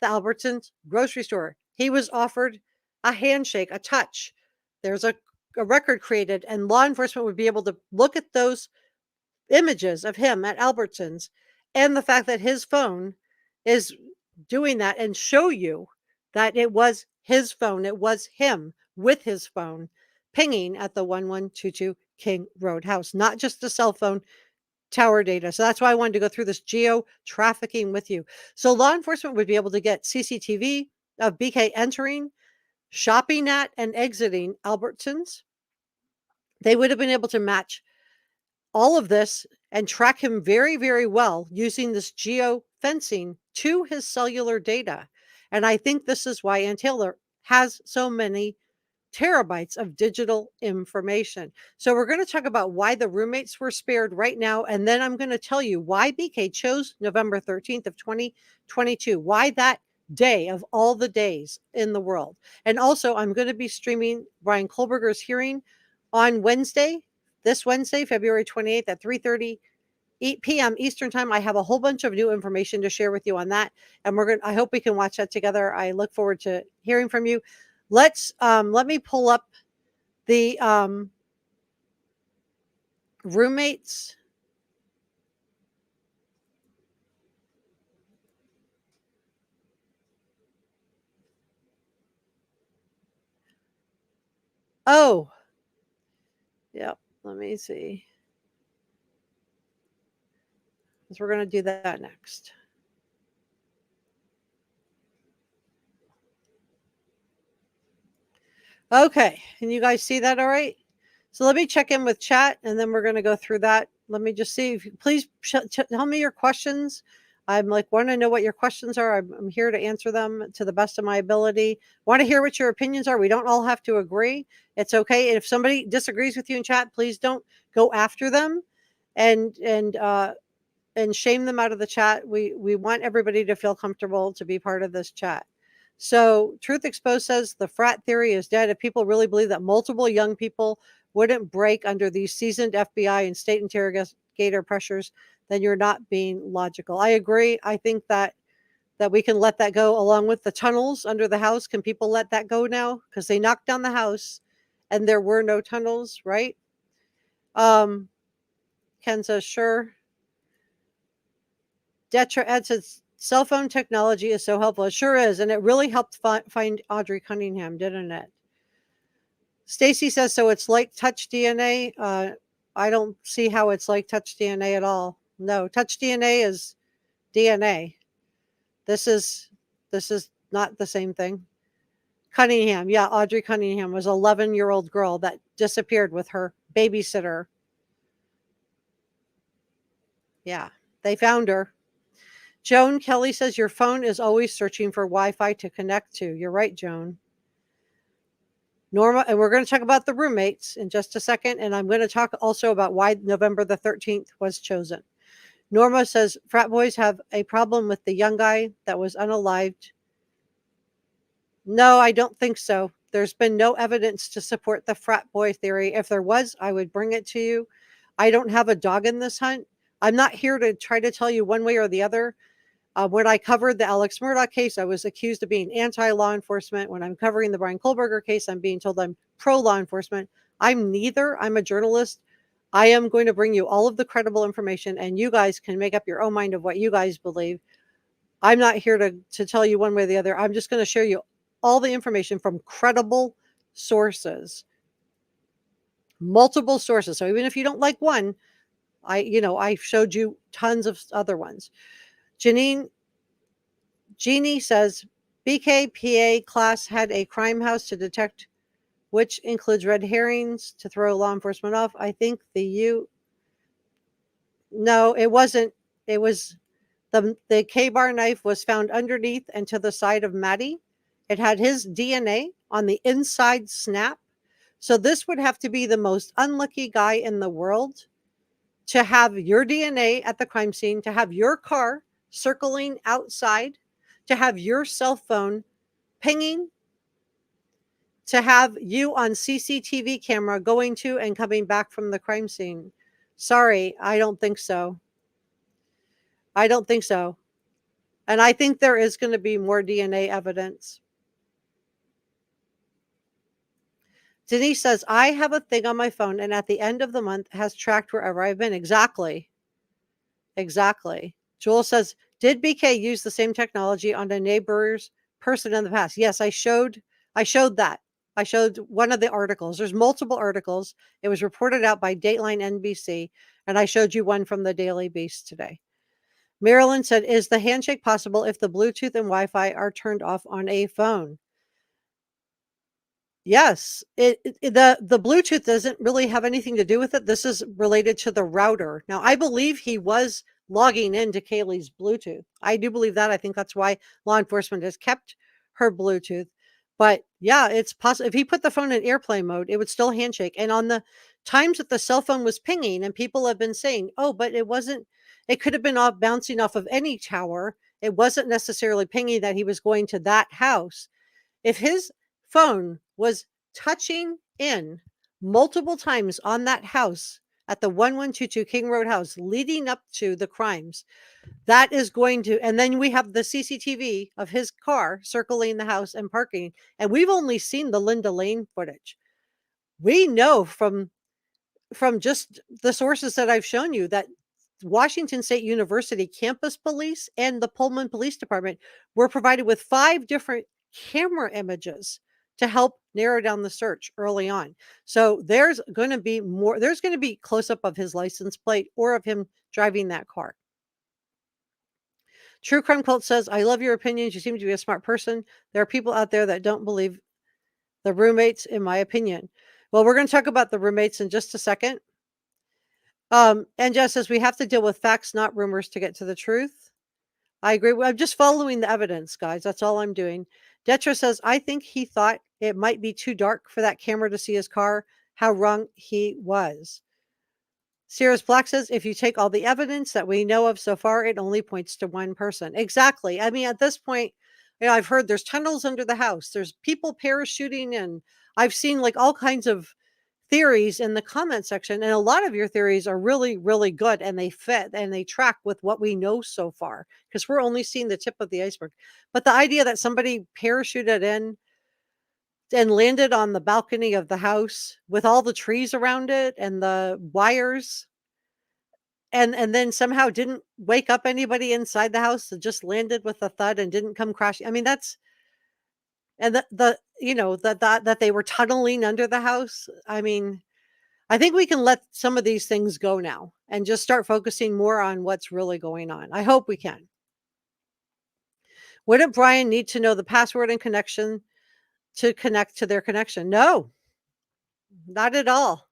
the Albertsons grocery store? He was offered a handshake, a touch. There's a record created, and law enforcement would be able to look at those images of him at Albertsons and the fact that his phone is doing that and show you that it was his phone. It was him with his phone pinging at the 1122 King Road house, not just the cell phone tower data. So that's why I wanted to go through this geo trafficking with you. So law enforcement would be able to get CCTV of BK entering, shopping at, and exiting Albertsons. They would have been able to match all of this and track him very, very well using this geo fencing to his cellular data. And I think this is why Ann Taylor has so many terabytes of digital information. So we're going to talk about why the roommates were spared right now. And then I'm going to tell you why BK chose November 13th of 2022, why that day of all the days in the world. And also I'm going to be streaming Bryan Kohberger's hearing on Wednesday, this Wednesday, February 28th at 3:30 p.m. Eastern time. I have a whole bunch of new information to share with you on that. And I hope we can watch that together. I look forward to hearing from you. Let me pull up the roommates. Oh, yep. Let me see. So we're going to do that next. Okay. Can you guys see that all right? So let me check in with chat and then we're going to go through that. Let me just see. If you, please tell me your questions. I'm want to know what your questions are. I'm here to answer them to the best of my ability. Want to hear what your opinions are. We don't all have to agree. It's okay. If somebody disagrees with you in chat, please don't go after them and shame them out of the chat. We want everybody to feel comfortable to be part of this chat. So Truth Exposed says the frat theory is dead. If people really believe that multiple young people wouldn't break under these seasoned FBI and state interrogator pressures, then you're not being logical. I agree. I think that we can let that go along with the tunnels under the house. Can people let that go now? Because they knocked down the house and there were no tunnels, right? Ken says, sure. Detra Ed says, cell phone technology is so helpful. It sure is. And it really helped find Audrey Cunningham, didn't it? Stacy says, so it's like touch DNA. I don't see how it's like touch DNA at all. No, touch DNA is DNA. This is not the same thing. Cunningham. Yeah, Audrey Cunningham was an 11-year-old girl that disappeared with her babysitter. Yeah, they found her. Joan Kelly says, your phone is always searching for Wi-Fi to connect to. You're right, Joan. Norma, and we're going to talk about the roommates in just a second. And I'm going to talk also about why November the 13th was chosen. Norma says, frat boys have a problem with the young guy that was unalived. No, I don't think so. There's been no evidence to support the frat boy theory. If there was, I would bring it to you. I don't have a dog in this hunt. I'm not here to try to tell you one way or the other. When I covered the Alex Murdaugh case, I was accused of being anti-law enforcement. When I'm covering the Bryan Kohberger case, I'm being told I'm pro-law enforcement. I'm neither. I'm a journalist. I am going to bring you all of the credible information, and you guys can make up your own mind of what you guys believe. I'm not here to tell you one way or the other. I'm just going to share you all the information from credible sources, multiple sources. So even if you don't like one, I showed you tons of other ones. Jeannie says, BKPA class had a crime house to detect, which includes red herrings to throw law enforcement off. I think no, it wasn't. It was the K-bar knife was found underneath and to the side of Maddie. It had his DNA on the inside snap. So this would have to be the most unlucky guy in the world to have your DNA at the crime scene, to have your car circling outside, to have your cell phone pinging, to have you on CCTV camera going to and coming back from the crime scene. Sorry, I don't think so. I don't think so. And I think there is going to be more DNA evidence. Denise says, I have a thing on my phone and at the end of the month has tracked wherever I've been. Exactly. Exactly. Joel says, did BK use the same technology on a neighbor's person in the past? Yes, I showed that. I showed one of the articles. There's multiple articles. It was reported out by Dateline NBC, and I showed you one from the Daily Beast today. Marilyn said, is the handshake possible if the Bluetooth and Wi-Fi are turned off on a phone? Yes, the Bluetooth doesn't really have anything to do with it. This is related to the router. Now, I believe he was logging into Kaylee's Bluetooth. I do believe that. I think that's why law enforcement has kept her Bluetooth. But yeah, it's possible. If he put the phone in airplane mode, it would still handshake. And on the times that the cell phone was pinging, and people have been saying, oh, but it wasn't, it could have been off bouncing off of any tower. It wasn't necessarily pinging that he was going to that house. If his phone was touching in multiple times on that house at the 1122 King Road house leading up to the crimes, that is going to, and then we have the CCTV of his car circling the house and parking, and we've only seen the Linda Lane footage. We know from just the sources that I've shown you that Washington State University campus police and the Pullman Police Department were provided with 5 different camera images to help narrow down the search early on. So there's going to be more, there's going to be close up of his license plate or of him driving that car. True Crime Cult says, I love your opinions. You seem to be a smart person. There are people out there that don't believe the roommates, in my opinion. Well, we're going to talk about the roommates in just a second. And Jess says we have to deal with facts, not rumors, to get to the truth. I agree. I'm just following the evidence, guys. That's all I'm doing. Detra says, I think he thought it might be too dark for that camera to see his car. How wrong he was. Sirius Black says, if you take all the evidence that we know of so far, it only points to one person. Exactly. I mean, at this point, I've heard there's tunnels under the house. There's people parachuting in. I've seen like all kinds of theories in the comment section, and a lot of your theories are really, really good, and they fit and they track with what we know so far, because we're only seeing the tip of the iceberg. But the idea that somebody parachuted in and landed on the balcony of the house with all the trees around it and the wires, and then somehow didn't wake up anybody inside the house, and just landed with a thud and didn't come crashing. I mean, that's, and that they were tunneling under the house. I mean, I think we can let some of these things go now and just start focusing more on what's really going on. I hope we can. Wouldn't Bryan need to know the password and connection to connect to their connection? No, not at all.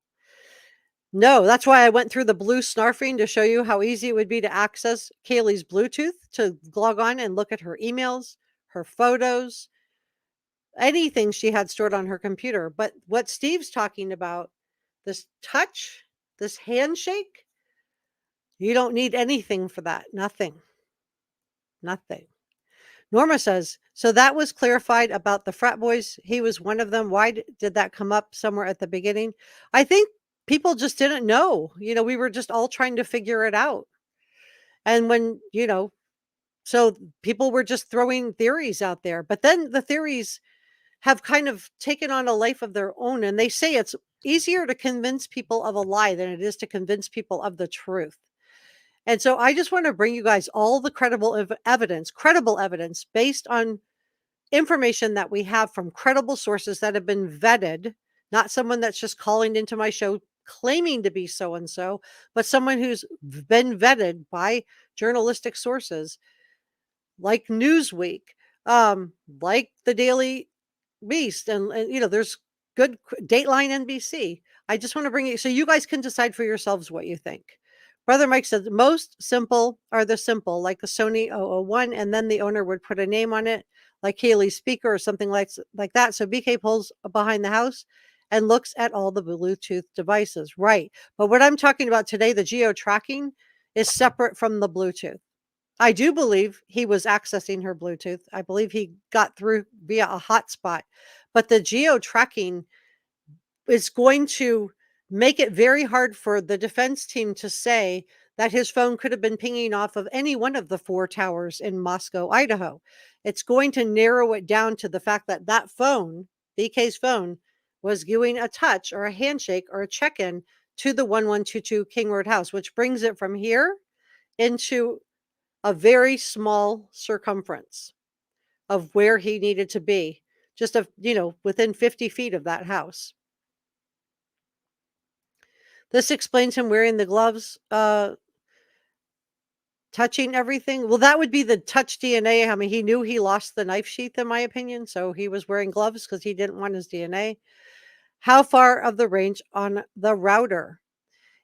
No, that's why I went through the blue snarfing to show you how easy it would be to access Kaylee's Bluetooth, to log on and look at her emails, her photos, anything she had stored on her computer. But what Steve's talking about, this touch, this handshake, you don't need anything for that. Nothing. Nothing. Norma says, so that was clarified about the frat boys. He was one of them. Why did that come up somewhere at the beginning? I think people just didn't know. We were just all trying to figure it out. And when, so people were just throwing theories out there. But then the theories have kind of taken on a life of their own. And they say it's easier to convince people of a lie than it is to convince people of the truth. And so I just want to bring you guys all the credible evidence based on information that we have from credible sources that have been vetted, not someone that's just calling into my show claiming to be so-and-so, but someone who's been vetted by journalistic sources like Newsweek, like the Daily Beast, and there's good Dateline NBC. I just want to bring you so you guys can decide for yourselves what you think. Brother Mike said, most simple are the simple, like the Sony 001, and then the owner would put a name on it, like Kaylee's speaker or something like that. So BK pulls behind the house and looks at all the Bluetooth devices. Right. But what I'm talking about today, the geo tracking, is separate from the Bluetooth. I do believe he was accessing her Bluetooth. I believe he got through via a hotspot. But the geo tracking is going to make it very hard for the defense team to say that his phone could have been pinging off of any one of the 4 towers in Moscow, Idaho. It's going to narrow it down to the fact that that phone, BK's phone, was giving a touch or a handshake or a check-in to the 1122 King Road house, which brings it from here into a very small circumference of where he needed to be, just within 50 feet of that house. This explains him wearing the gloves, touching everything. Well, that would be the touch DNA. I mean, he knew he lost the knife sheath, in my opinion, so he was wearing gloves because he didn't want his DNA. How far of the range on the router?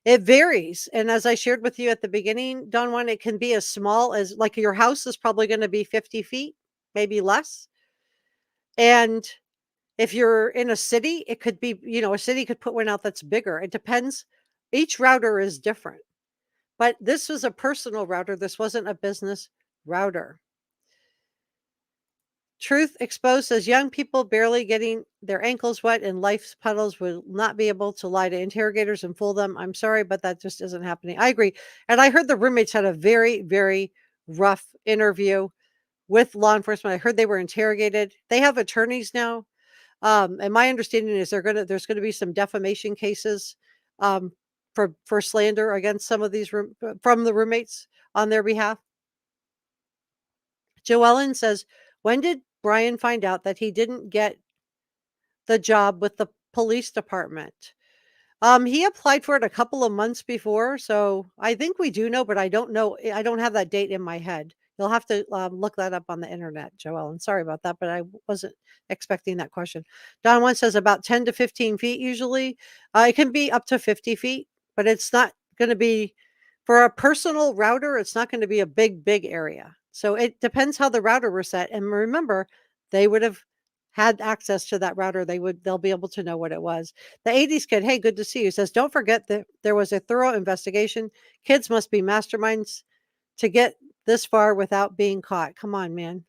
It varies. And as I shared with you at the beginning, Don Juan, it can be as small as, like, your house is probably going to be 50 feet, maybe less. And if you're in a city, it could be, a city could put one out that's bigger. It depends. Each router is different. But this was a personal router. This wasn't a business router. Truth Exposed says young people barely getting their ankles wet in life's puddles will not be able to lie to interrogators and fool them. I'm sorry, but that just isn't happening. I agree. And I heard the roommates had a very, very rough interview with law enforcement. I heard they were interrogated. They have attorneys now. And my understanding is there's gonna be some defamation cases for slander against some of these from the roommates on their behalf. Joellen says, when did Bryan find out that he didn't get the job with the police department? He applied for it a couple of months before, so I think we do know, but I don't know. I don't have that date in my head. You'll have to look that up on the internet, Joellen. Sorry about that, but I wasn't expecting that question. Don One says about 10 to 15 feet usually. It can be up to 50 feet, but it's not going to be, for a personal router, it's not going to be a big, big area. So it depends how the router was set. And remember, they would have had access to that router. They'll be able to know what it was. The 80s kid, hey, good to see you, says, don't forget that there was a thorough investigation. Kids must be masterminds to get this far without being caught. Come on, man.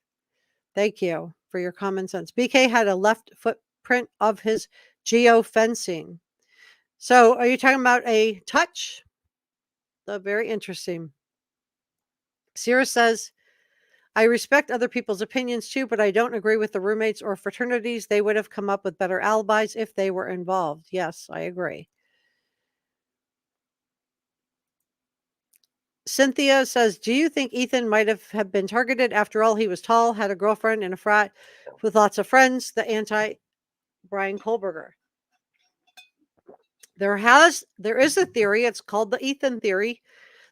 Thank you for your common sense. BK had a left footprint of his geofencing. So are you talking about a touch? Very interesting. Sierra says, I respect other people's opinions too, but I don't agree with the roommates or fraternities. They would have come up with better alibis if they were involved. Yes, I agree. Cynthia says, do you think Ethan might have been targeted? After all, he was tall, had a girlfriend in a frat with lots of friends, the anti Bryan Kohberger. There is a theory, it's called the Ethan theory,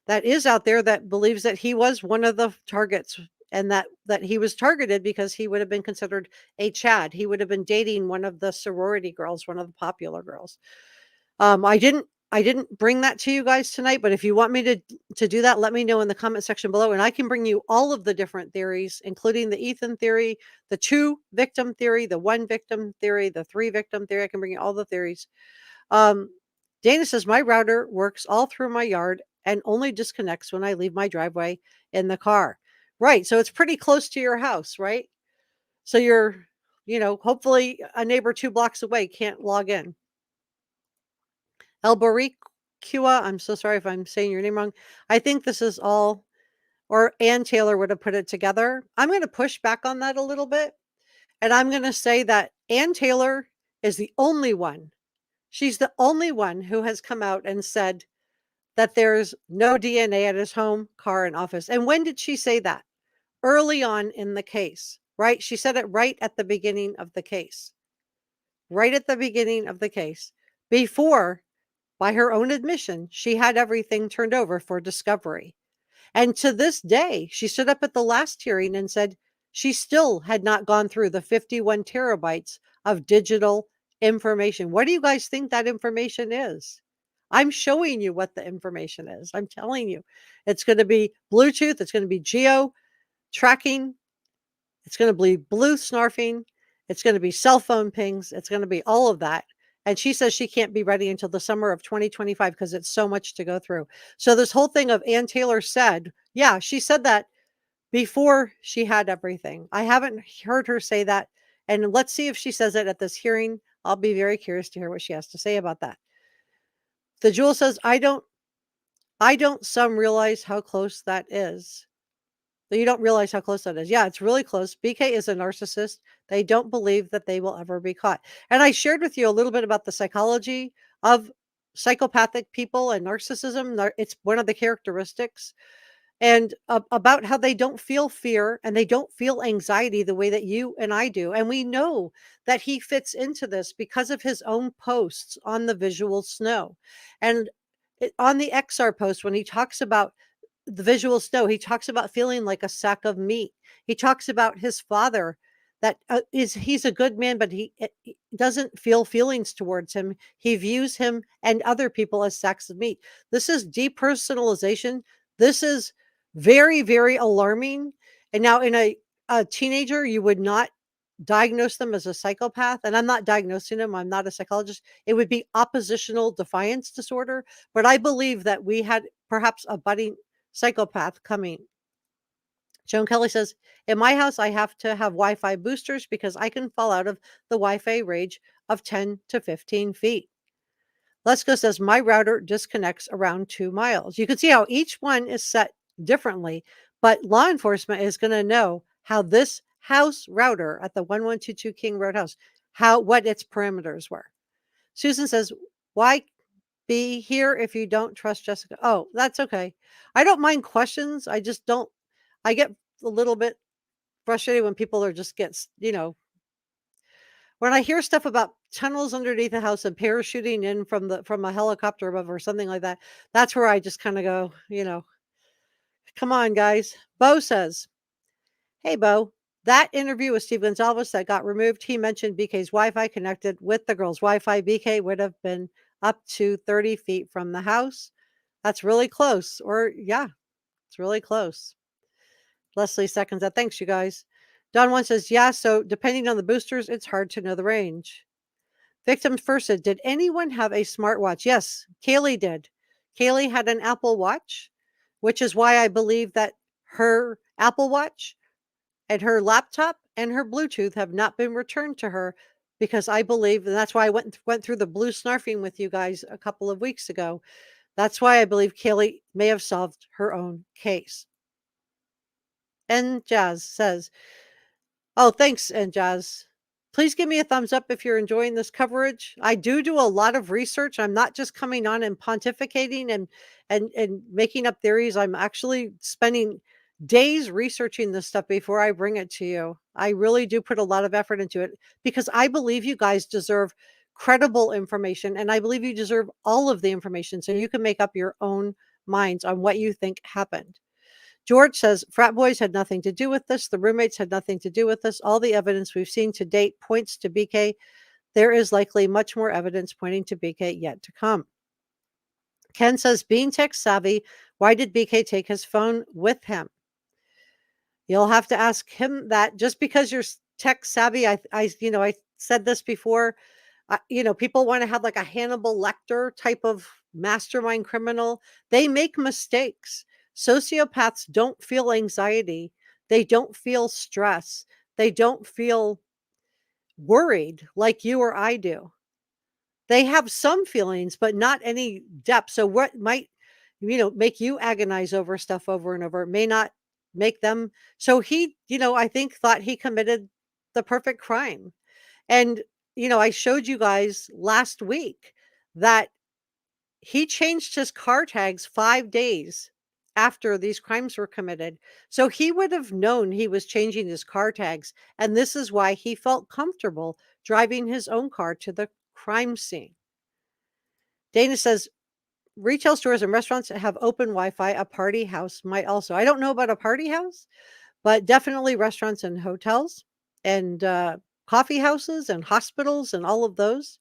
that is out there that believes that he was one of the targets, and that he was targeted because he would have been considered a Chad. He would have been dating one of the sorority girls, one of the popular girls. I didn't bring that to you guys tonight, but if you want me to do that, let me know in the comment section below, and I can bring you all of the different theories, including the Ethan theory, the 2 victim theory, the 1 victim theory, the 3 victim theory. I can bring you all the theories. Dana says, my router works all through my yard and only disconnects when I leave my driveway in the car. Right. So it's pretty close to your house, right? So you're, hopefully a neighbor 2 blocks away can't log in. El Baricua, I'm so sorry if I'm saying your name wrong. I think this is all, or Ann Taylor would have put it together. I'm going to push back on that a little bit. And I'm going to say that Ann Taylor is the only one. She's the only one who has come out and said that there's no DNA at his home, car, and office. And when did she say that? Early on in the case, right? She said it right at the beginning of the case. Right at the beginning of the case. Before, by her own admission, she had everything turned over for discovery. And to this day, she stood up at the last hearing and said she still had not gone through the 51 terabytes of digital information. What do you guys think that information is? I'm showing you what the information is. I'm telling you, it's going to be Bluetooth. It's going to be geo tracking. It's going to be blue snarfing. It's going to be cell phone pings. It's going to be all of that. And she says she can't be ready until the summer of 2025 because it's so much to go through. So this whole thing of Ann Taylor said, yeah, she said that before she had everything. I haven't heard her say that. And let's see if she says it at this hearing. I'll be very curious to hear what she has to say about that. The Jewel says, I don't some realize how close that is. You don't realize how close that is. Yeah, it's really close. BK is a narcissist. They don't believe that they will ever be caught. And I shared with you a little bit about the psychology of psychopathic people and narcissism. It's one of the characteristics, and about how they don't feel fear and they don't feel anxiety the way that you and I do. And we know that he fits into this because of his own posts on the visual snow. And on the XR post, when he talks about the visual snow, he talks about feeling like a sack of meat. He talks about his father, that he's a good man, but he doesn't feel feelings towards him. He views him and other people as sacks of meat. This is depersonalization. This is very, very alarming. And now in a teenager, you would not diagnose them as a psychopath. And I'm not diagnosing them. I'm not a psychologist. It would be oppositional defiance disorder. But I believe that we had perhaps a budding psychopath coming. Joan Kelly says, in my house, I have to have Wi-Fi boosters because I can fall out of the Wi-Fi range of 10 to 15 feet. Lesko says, my router disconnects around 2 miles. You can see how each one is set differently, but law enforcement is going to know how this house router at the 1122 King Road house, what its parameters were. Susan says, why be here if you don't trust Jessica? Oh, that's okay. I don't mind questions. I just don't. I get a little bit frustrated when people are just when I hear stuff about tunnels underneath the house and parachuting in from a helicopter above or something like that. That's where I just kind of go, come on, guys. Bo says, hey, Bo, that interview with Steve Gonzalez that got removed, he mentioned BK's Wi-Fi connected with the girl's Wi-Fi. BK would have been up to 30 feet from the house. That's really close. Yeah, it's really close. Leslie seconds that. Thanks, you guys. Don one says, yeah, so depending on the boosters, it's hard to know the range. Victim first said, did anyone have a smartwatch? Yes, Kaylee did. Kaylee had an Apple Watch, which is why I believe that her Apple Watch and her laptop and her Bluetooth have not been returned to her, because I believe, and that's why I went through the blue snarfing with you guys a couple of weeks ago. That's why I believe Kaylee may have solved her own case. And Jazz says, oh, thanks, and Jazz. Please give me a thumbs up if you're enjoying this coverage. I do a lot of research. I'm not just coming on and pontificating and making up theories. I'm actually spending days researching this stuff before I bring it to you. I really do put a lot of effort into it because I believe you guys deserve credible information, and I believe you deserve all of the information so you can make up your own minds on what you think happened. George says, frat boys had nothing to do with this. The roommates had nothing to do with this. All the evidence we've seen to date points to BK. There is likely much more evidence pointing to BK yet to come. Ken says, being tech savvy, why did BK take his phone with him? You'll have to ask him that. Just because you're tech savvy, I said this before. People want to have like a Hannibal Lecter type of mastermind criminal. They make mistakes. Sociopaths don't feel anxiety. They don't feel stress. They don't feel worried like you or I do. They have some feelings, but not any depth. So what might, make you agonize over stuff over and over may not make them. So he, I think thought he committed the perfect crime. And, I showed you guys last week that he changed his car tags 5 days after these crimes were committed. So he would have known he was changing his car tags. And this is why he felt comfortable driving his own car to the crime scene. Dana says, retail stores and restaurants that have open Wi-Fi, a party house might also. I don't know about a party house, but definitely restaurants and hotels and coffee houses and hospitals and all of those.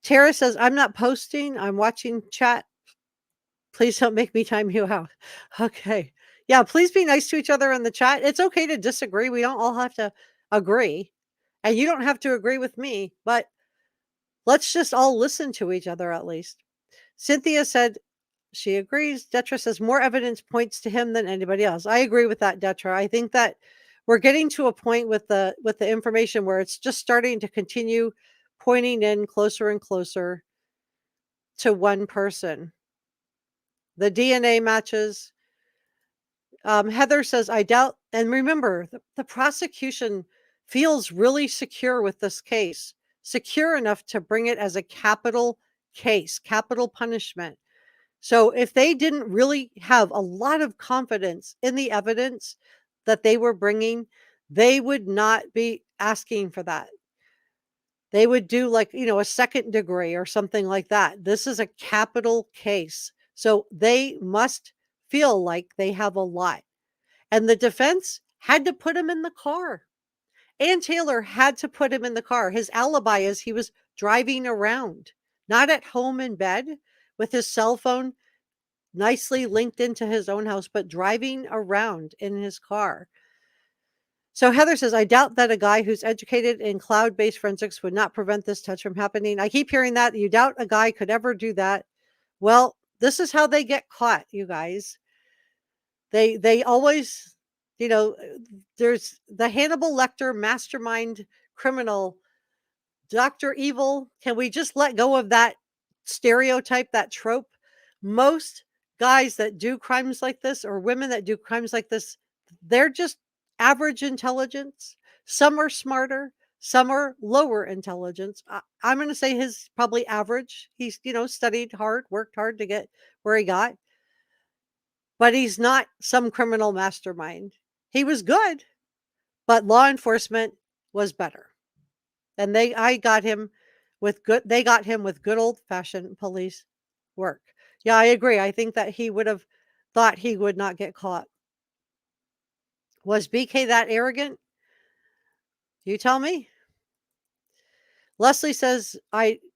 Tara says, I'm not posting. I'm watching chat. Please don't make me time you out. Okay. Yeah, please be nice to each other in the chat. It's okay to disagree. We don't all have to agree. And you don't have to agree with me, but let's just all listen to each other at least. Cynthia said she agrees. Detra says more evidence points to him than anybody else. I agree with that, Detra. I think that we're getting to a point with the information where it's just starting to continue pointing in closer and closer to one person. The DNA matches. Heather says, I doubt, and remember, the prosecution feels really secure with this case, secure enough to bring it as a capital case, capital punishment. So if they didn't really have a lot of confidence in the evidence that they were bringing, they would not be asking for that. They would do like, a second degree or something like that. This is a capital case. So they must feel like they have a lot. And the defense had to put him in the car. Ann Taylor had to put him in the car. His alibi is he was driving around, not at home in bed with his cell phone nicely linked into his own house, but driving around in his car. So Heather says, I doubt that a guy who's educated in cloud-based forensics would not prevent this touch from happening. I keep hearing that. You doubt a guy could ever do that. Well, this is how they get caught, you guys. They always, there's the Hannibal Lecter mastermind criminal, Dr. Evil. Can we just let go of that stereotype, that trope? Most guys that do crimes like this, or women that do crimes like this, they're just average intelligence. Some are smarter, some are lower intelligence. I'm going to say his probably average. He's, studied hard, worked hard to get where he got, but he's not some criminal mastermind. He was good, but law enforcement was better. And they got him with good old-fashioned police work. Yeah, I agree. I think that he would have thought he would not get caught. Was BK that arrogant? You tell me. Leslie says,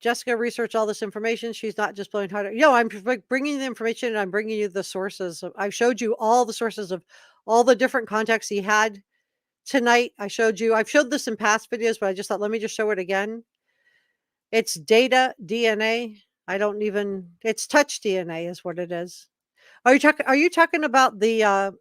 Jessica researched all this information. She's not just blowing hot air. I'm bringing the information and I'm bringing you the sources. I've showed you all the sources of all the different contacts he had tonight. I've showed this in past videos, but I just thought, let me just show it again. It's data DNA. It's touch DNA is what it is. Are you talking about the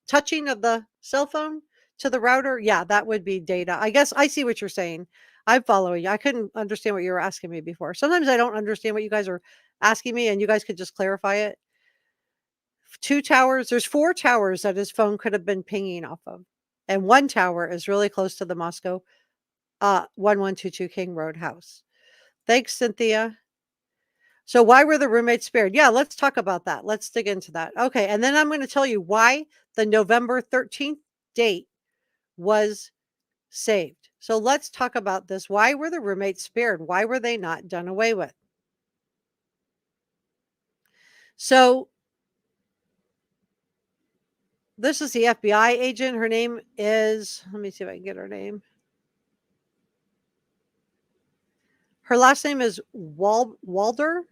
touching of the cell phone to the router? Yeah, that would be data. I guess I see what you're saying. I'm following you. I couldn't understand what you were asking me before. Sometimes I don't understand what you guys are asking me, and you guys could just clarify it. 2 towers. There's 4 towers that his phone could have been pinging off of. And 1 tower is really close to the Moscow 1122 King Road house. Thanks, Cynthia. So why were the roommates spared? Yeah, let's talk about that. Let's dig into that. Okay, and then I'm going to tell you why the November 13th date was saved. So let's talk about this. Why were the roommates spared? Why were they not done away with? So this is the FBI agent. Her name is, let me see if I can get her name. Her last name is Walder.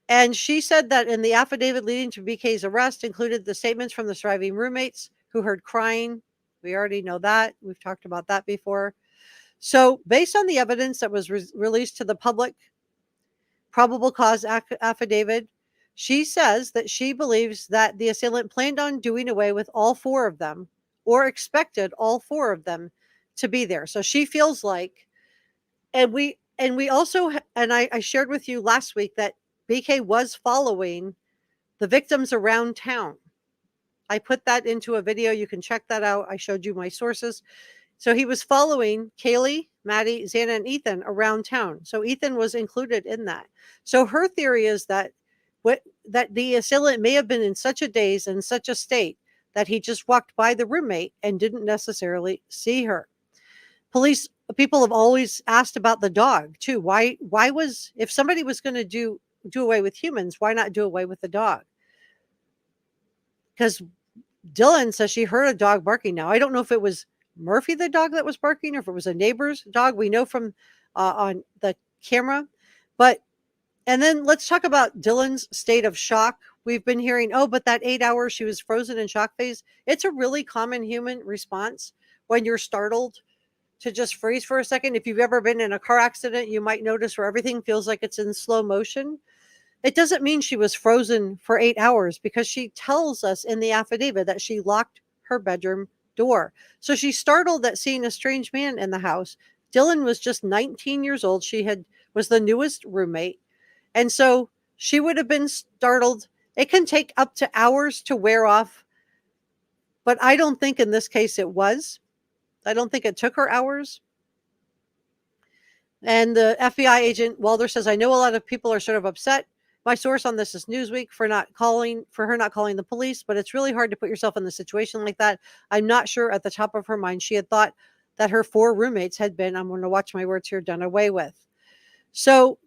And she said that in the affidavit leading to BK's arrest included the statements from the surviving roommates who heard crying. We already know that. We've talked about that before. So based on the evidence that was released to the public, probable cause affidavit, she says that she believes that the assailant planned on doing away with all 4 of them, or expected all 4 of them to be there. So she feels like, and we also, and I shared with you last week that BK was following the victims around town. I put that into a video. You can check that out. I showed you my sources. So he was following Kaylee, Maddie, Xana, and Ethan around town. So Ethan was included in that. So her theory is that that the assailant may have been in such a daze and such a state that he just walked by the roommate and didn't necessarily see her. People have always asked about the dog too. Why was, if somebody was going to do away with humans, why not do away with the dog? Because Dylan says she heard a dog barking. Now, I don't know if it was Murphy, the dog that was barking, or if it was a neighbor's dog. We know from on the camera. And then let's talk about Dylan's state of shock. We've been hearing, but that 8 hours she was frozen in shock phase. It's a really common human response when you're startled to just freeze for a second. If you've ever been in a car accident, you might notice where everything feels like it's in slow motion. It doesn't mean she was frozen for 8 hours, because she tells us in the affidavit that she locked her bedroom door. So she's startled at seeing a strange man in the house. Dylan was just 19 years old. Was the newest roommate. And so she would have been startled It can take up to hours to wear off, but I don't think in this case it was. I don't think it took her hours. And the FBI agent Walder says, I know a lot of people are sort of upset. My source on this is Newsweek for her not calling the police, but it's really hard to put yourself in a situation like that. I'm not sure at the top of her mind she had thought that her 4 roommates had been, I'm going to watch my words here, done away with. So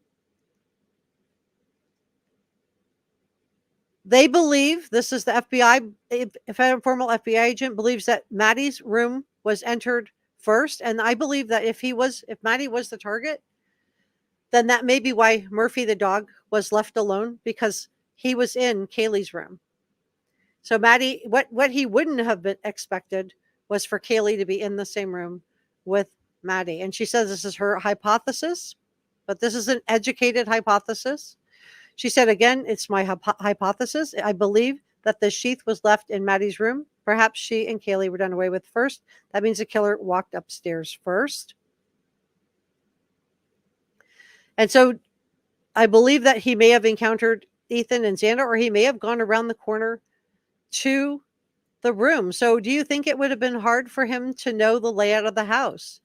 they believe, this is the FBI, if a formal FBI agent believes that Maddie's room was entered first. And I believe that if Maddie was the target, then that may be why Murphy the dog was left alone, because he was in Kaylee's room. So Maddie, what he wouldn't have been expected was for Kaylee to be in the same room with Maddie. And she says this is her hypothesis, but this is an educated hypothesis. She said, again, it's my hypothesis. I believe that the sheath was left in Maddie's room. Perhaps she and Kaylee were done away with first. That means the killer walked upstairs first. And so I believe that he may have encountered Ethan and Xander, or he may have gone around the corner to the room. So do you think it would have been hard for him to know the layout of the house?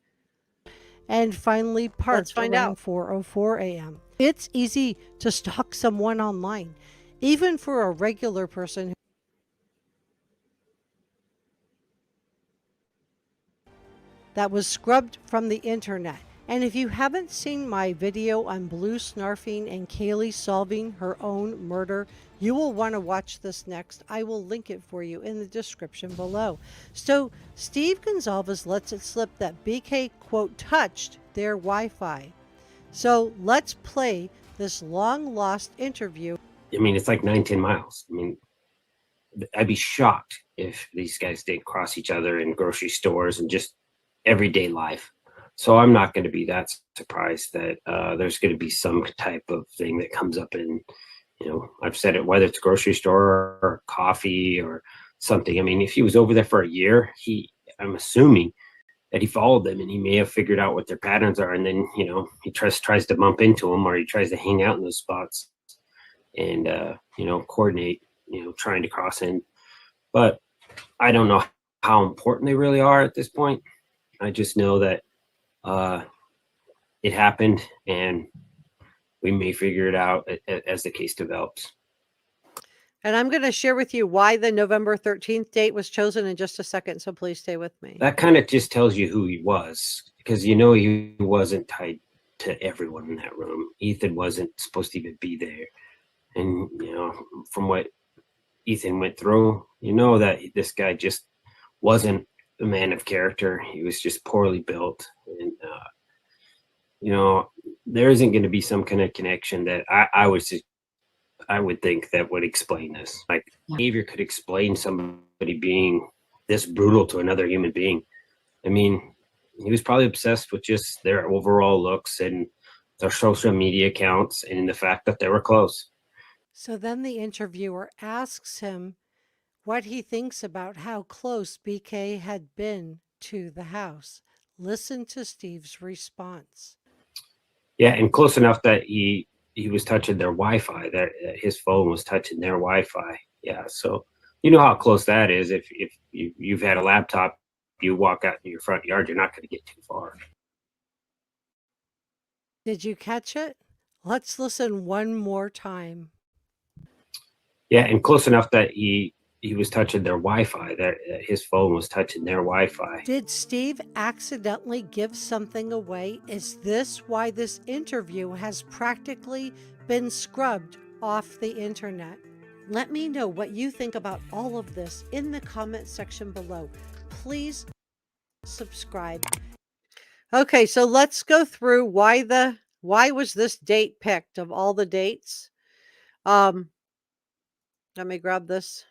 And finally, parked around 4:04 a.m. It's easy to stalk someone online, even for a regular person that was scrubbed from the internet. And if you haven't seen my video on Blue snarfing and Kaylee solving her own murder, you will want to watch this next. I will link it for you in the description below. So Steve Goncalves lets it slip that BK, quote, touched their Wi-Fi. So let's play this long lost interview. I mean, it's like 9-10 miles. I mean, I'd be shocked if these guys didn't cross each other in grocery stores and just everyday life. So I'm not going to be that surprised that there's going to be some type of thing that comes up in, I've said it, whether it's a grocery store or coffee or something. I mean, if he was over there for a year, I'm assuming that he followed them and he may have figured out what their patterns are. And then, he tries to bump into them, or he tries to hang out in those spots and, coordinate, trying to cross in. But I don't know how important they really are at this point. I just know that it happened, and we may figure it out as the case develops. And I'm going to share with you why the November 13th date was chosen in just a second, so please stay with me. That kind of just tells you who he was, because he wasn't tied to everyone in that room. Ethan wasn't supposed to even be there. And, from what Ethan went through, that this guy just wasn't a man of character. He was just poorly built. And, there isn't going to be some kind of connection that I would think that would explain this. Like, behavior could explain somebody being this brutal to another human being. I mean, he was probably obsessed with just their overall looks and their social media accounts and the fact that they were close. So then the interviewer asks him what he thinks about how close BK had been to the house. Listen to Steve's response. Yeah, and close enough that he was touching their Wi-Fi, that his phone was touching their Wi-Fi. Yeah, so you know how close that is. If you've had a laptop, you walk out in your front yard, you're not going to get too far. Did you catch it? Let's listen one more time. Yeah, and close enough that he was touching their Wi-Fi, that his phone was touching their Wi-Fi. Did Steve accidentally give something away? Is this why this interview has practically been scrubbed off the internet? Let me know what you think about all of this in the comment section below. Please subscribe. Okay, so let's go through why was this date picked of all the dates. Let me grab this.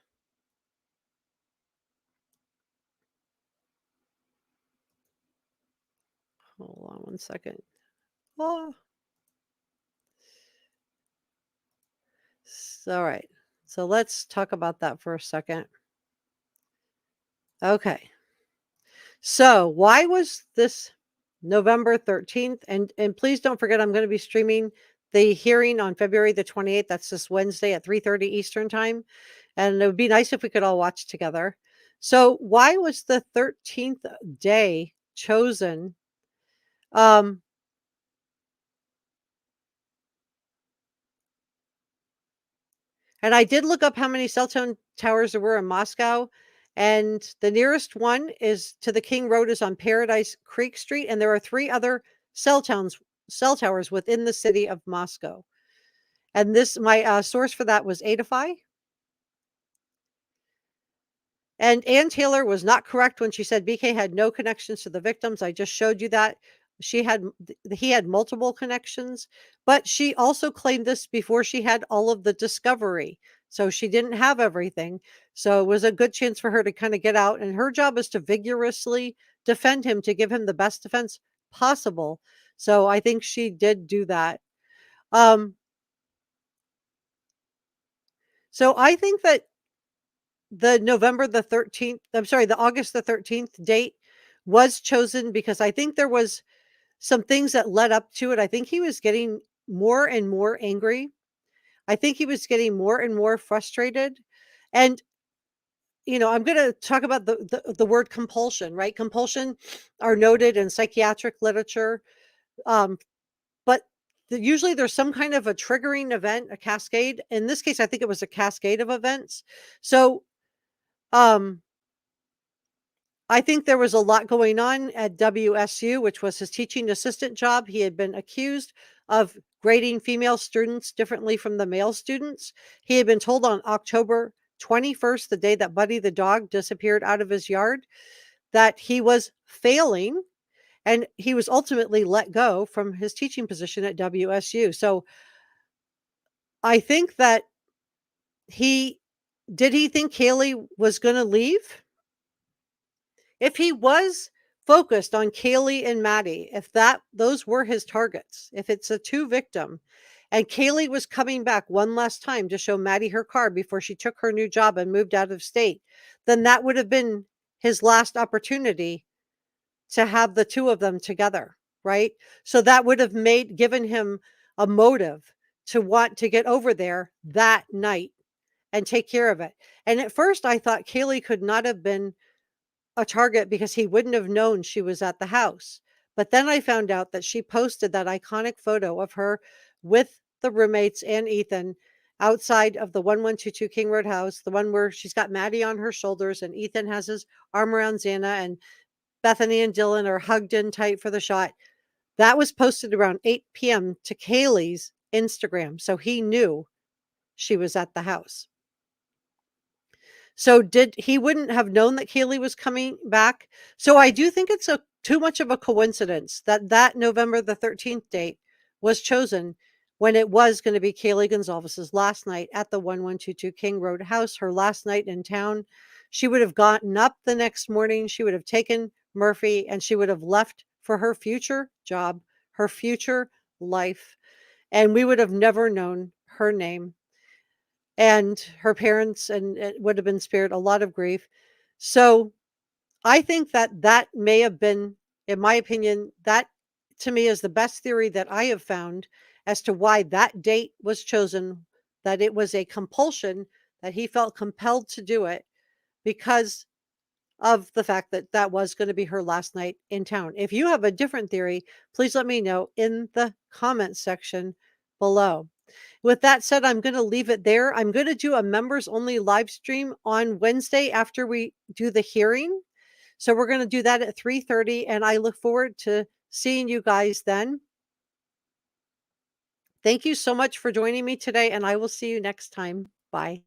Hold on one second. Oh. All right. So let's talk about that for a second. Okay. So why was this November 13th? And please don't forget, I'm going to be streaming the hearing on February the 28th. That's this Wednesday at 3:30 Eastern time. And it would be nice if we could all watch together. So why was the 13th day chosen? Um, and I did look up how many cell phone towers there were in Moscow. And the nearest one is to the King Road is on Paradise Creek Street. And there are 3 other cell towns, cell towers within the city of Moscow. And this, my source for that was Adafy. And Ann Taylor was not correct when she said BK had no connections to the victims. I just showed you that. He had multiple connections, but she also claimed this before she had all of the discovery. So she didn't have everything. So it was a good chance for her to kind of get out. And her job is to vigorously defend him, to give him the best defense possible. So I think she did do that. So I think that the August the 13th date was chosen because I think there was some things that led up to it. I think he was getting more and more angry. I think he was getting more and more frustrated. And, I'm going to talk about the word compulsion, right? Compulsion are noted in psychiatric literature. Um, but usually there's some kind of a triggering event, a cascade. In this case, I think it was a cascade of events. So, um, I think there was a lot going on at WSU, which was his teaching assistant job. He had been accused of grading female students differently from the male students. He had been told on October 21st, the day that Buddy the dog disappeared out of his yard, that he was failing, and he was ultimately let go from his teaching position at WSU. So I think that he think Kaylee was going to leave? If he was focused on Kaylee and Maddie, if those were his targets, if it's a 2 victim, and Kaylee was coming back one last time to show Maddie her car before she took her new job and moved out of state, then that would have been his last opportunity to have the 2 of them together, right? So that would have given him a motive to want to get over there that night and take care of it. And at first I thought Kaylee could not have been a target because he wouldn't have known she was at the house. But then I found out that she posted that iconic photo of her with the roommates and Ethan outside of the 1122 King Road house, the one where she's got Maddie on her shoulders and Ethan has his arm around Xana and Bethany and Dylan are hugged in tight for the shot. That was posted around 8 p.m. to Kaylee's Instagram. So he knew she was at the house. So he wouldn't have known that Kaylee was coming back. So I do think it's too much of a coincidence that November the 13th date was chosen when it was going to be Kaylee Goncalves' last night at the 1122 King Road house, her last night in town. She would have gotten up the next morning. She would have taken Murphy and she would have left for her future job, her future life. And we would have never known her name. And her parents and it would have been spared a lot of grief. So I think that may have been, in my opinion, that to me is the best theory that I have found as to why that date was chosen, that it was a compulsion, that he felt compelled to do it because of the fact that that was going to be her last night in town. If you have a different theory, please let me know in the comments section below. With that said, I'm going to leave it there. I'm going to do a members only live stream on Wednesday after we do the hearing. So we're going to do that at 3:30 and I look forward to seeing you guys then. Thank you so much for joining me today and I will see you next time. Bye.